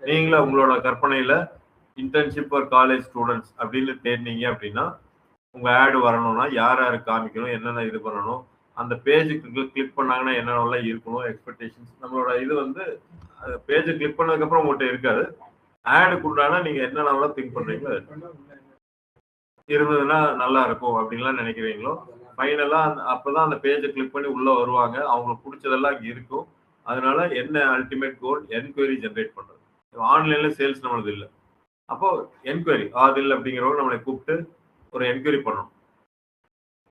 நீங்களா உங்களோட கற்பனையில இன்டர்ன்ஷிப் ஃபார் காலேஜ் ஸ்டூடெண்ட்ஸ் அப்படின்னு தேடினீங்க அப்படின்னா உங்க ஆடு வரணும்னா யார் யாரு காமிக்கணும், என்னென்ன இது பண்ணணும், அந்த பேஜுக்கு கிளிக் பண்ணாங்கன்னா என்னென்னலாம் இருக்கணும், எக்ஸ்பெக்டேஷன்ஸ். நம்மளோட இது வந்து பேஜை கிளிக் பண்ணதுக்கப்புறம் உங்கள்கிட்ட இருக்காது. ஆடுக்கு உண்டான நீங்க என்னென்னலாம் திங்க் பண்றீங்களோ இருந்ததுன்னா நல்லா இருக்கும் அப்படின்லாம் நினைக்கிறீங்களோ ஃபைனலா அப்பதான் அந்த பேஜை கிளிக் பண்ணி உள்ள வருவாங்க. அவங்களுக்கு பிடிச்சதெல்லாம் இங்க இருக்கும். அதனால என்ன அல்டிமேட் கோல்? என்கொயரி ஜென்ரேட் பண்றது. ஆன்லைன்ல சேல்ஸ் நம்மளது இல்லை. அப்போ என்கொயரி ஆதில் அப்படிங்கிறவங்க நம்மளை கூப்பிட்டு ஒரு என்கொயரி பண்ணணும்.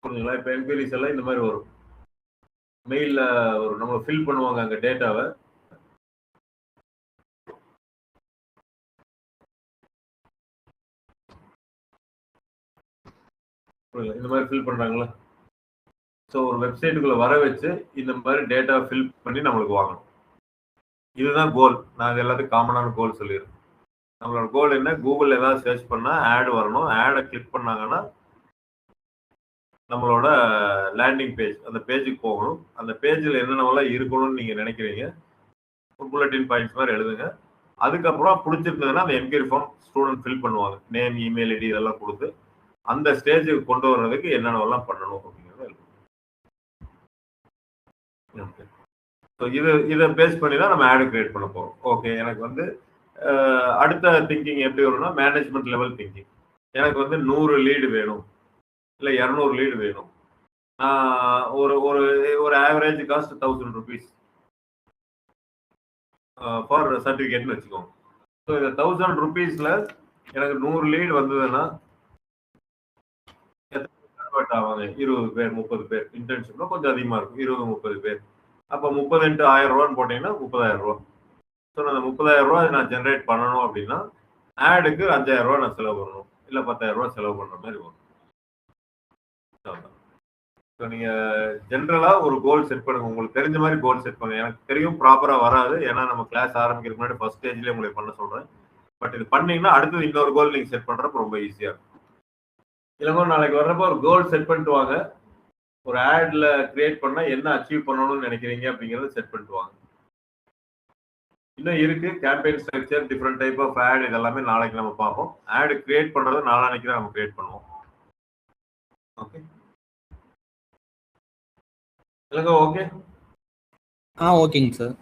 புரிஞ்சுங்களா? இப்போ என்கொயரிஸ் எல்லாம் இந்த மாதிரி வரும். மெயிலில் ஒரு நம்ம ஃபில் பண்ணுவாங்க அங்கே டேட்டாவை. இந்த மாதிரி ஃபில் பண்ணுறாங்களா? ஸோ ஒரு வெப்சைட்டுக்குள்ளே வர வச்சு இந்த மாதிரி டேட்டா ஃபில் பண்ணி நம்மளுக்கு வாங்கணும். இதுதான் கோல். நான் எல்லாத்துக்கும் காமனான கோல் சொல்லிடுறேன். நம்மளோட கோல் என்ன? கூகுள் ஏதாவது சர்ச் பண்ணால் ஆட் வரணும். ஆடை கிளிக் பண்ணாங்கன்னா நம்மளோட லேண்டிங் பேஜ், அந்த பேஜுக்கு போகணும். அந்த பேஜில் என்னென்னலாம் இருக்கணும்னு நீங்கள் நினைக்கிறீங்க ஒரு புல்லட்டின் பாயிண்ட்ஸ் மாதிரி எழுதுங்க. அதுக்கப்புறம் பிடிச்சிருந்ததுன்னா அந்த என்கொயரி ஃபார்ம் ஸ்டூடெண்ட் ஃபில் பண்ணுவாங்க. நேம், இமெயில் ஐடி இதெல்லாம் கொடுத்து அந்த ஸ்டேஜுக்கு கொண்டு வர்றதுக்கு என்னென்னலாம் பண்ணணும் அப்படிங்கிறத எழுதுங்க. ஓகே. ஸோ இதை பேஸ் பண்ணி தான் நம்ம ஆடு கிரியேட் பண்ண போகிறோம். ஓகே, எனக்கு வந்து அடுத்த திங்கிங் எப்படி வரும்னா மேனேஜ்மெண்ட் லெவல் திங்கிங். எனக்கு வந்து 100 லீடு வேணும், இல்லை 200 லீடு வேணும். ஒரு ஒரு ஒரு ஆவரேஜ் காஸ்ட் 1000 rupees ஃபார் சர்டிஃபிகேட்னு வச்சுக்கோங்க. ஸோ இந்த 1000 rupeesல எனக்கு 100 லீடு வந்ததுன்னா கன்வெர்ட் ஆவாங்க. 20 பேர் 30 பேர். இன்டர்ன்ஷிப்ல கொஞ்சம் அதிகமாக இருக்கும், 20-30 பேர். அப்போ 30 × 1000 ரூபான்னு போட்டிங்கன்னா 30,000 ரூபா. ஸோ அந்த 30,000 ரூபா நான் ஜென்ரேட் பண்ணணும் அப்படின்னா ஆடுக்கு 5,000 ரூபா நான் செலவு பண்ணணும், இல்லை 10,000 ரூபா செலவு பண்ணுற மாதிரி வரும். ஸோ நீங்கள் ஜென்ரலாக ஒரு கோல் செட் பண்ணுங்க. உங்களுக்கு தெரிஞ்ச மாதிரி கோல் செட் பண்ணுங்க. எனக்கு தெரியும் ப்ராப்பராக வராது, ஏன்னா நம்ம கிளாஸ் ஆரம்பிக்கிறதுக்கு முன்னாடி ஃபர்ஸ்ட் ஸ்டேஜ்லேயே உங்களுக்கு பண்ண சொல்கிறேன். பட் இது பண்ணீங்கன்னா அடுத்தது இன்னொரு கோல் நீங்கள் செட் பண்ணுறப்ப ரொம்ப ஈஸியாக இருக்கும். இல்லைங்க நாளைக்கு வர்றப்போ ஒரு கோல் செட் பண்ணிட்டு வாங்க. ஒரு ஆட்ல கிரியேட் பண்ணால் என்ன அச்சீவ் பண்ணணும்னு நினைக்கிறீங்க அப்படிங்கிறத செட் பண்ணிட்டு வாங்க. இன்னும் இருக்கு campaign structure, different type of ad, இதெல்லாமே நாளைக்கு நம்ம பார்ப்போம். ஆட் கிரியேட் பண்ணுறது நாளானைக்கு தான் நம்ம கிரியேட் பண்ணுவோம். ஓகே இல்லைங்க? ஓகே, ஓகேங்க சார்.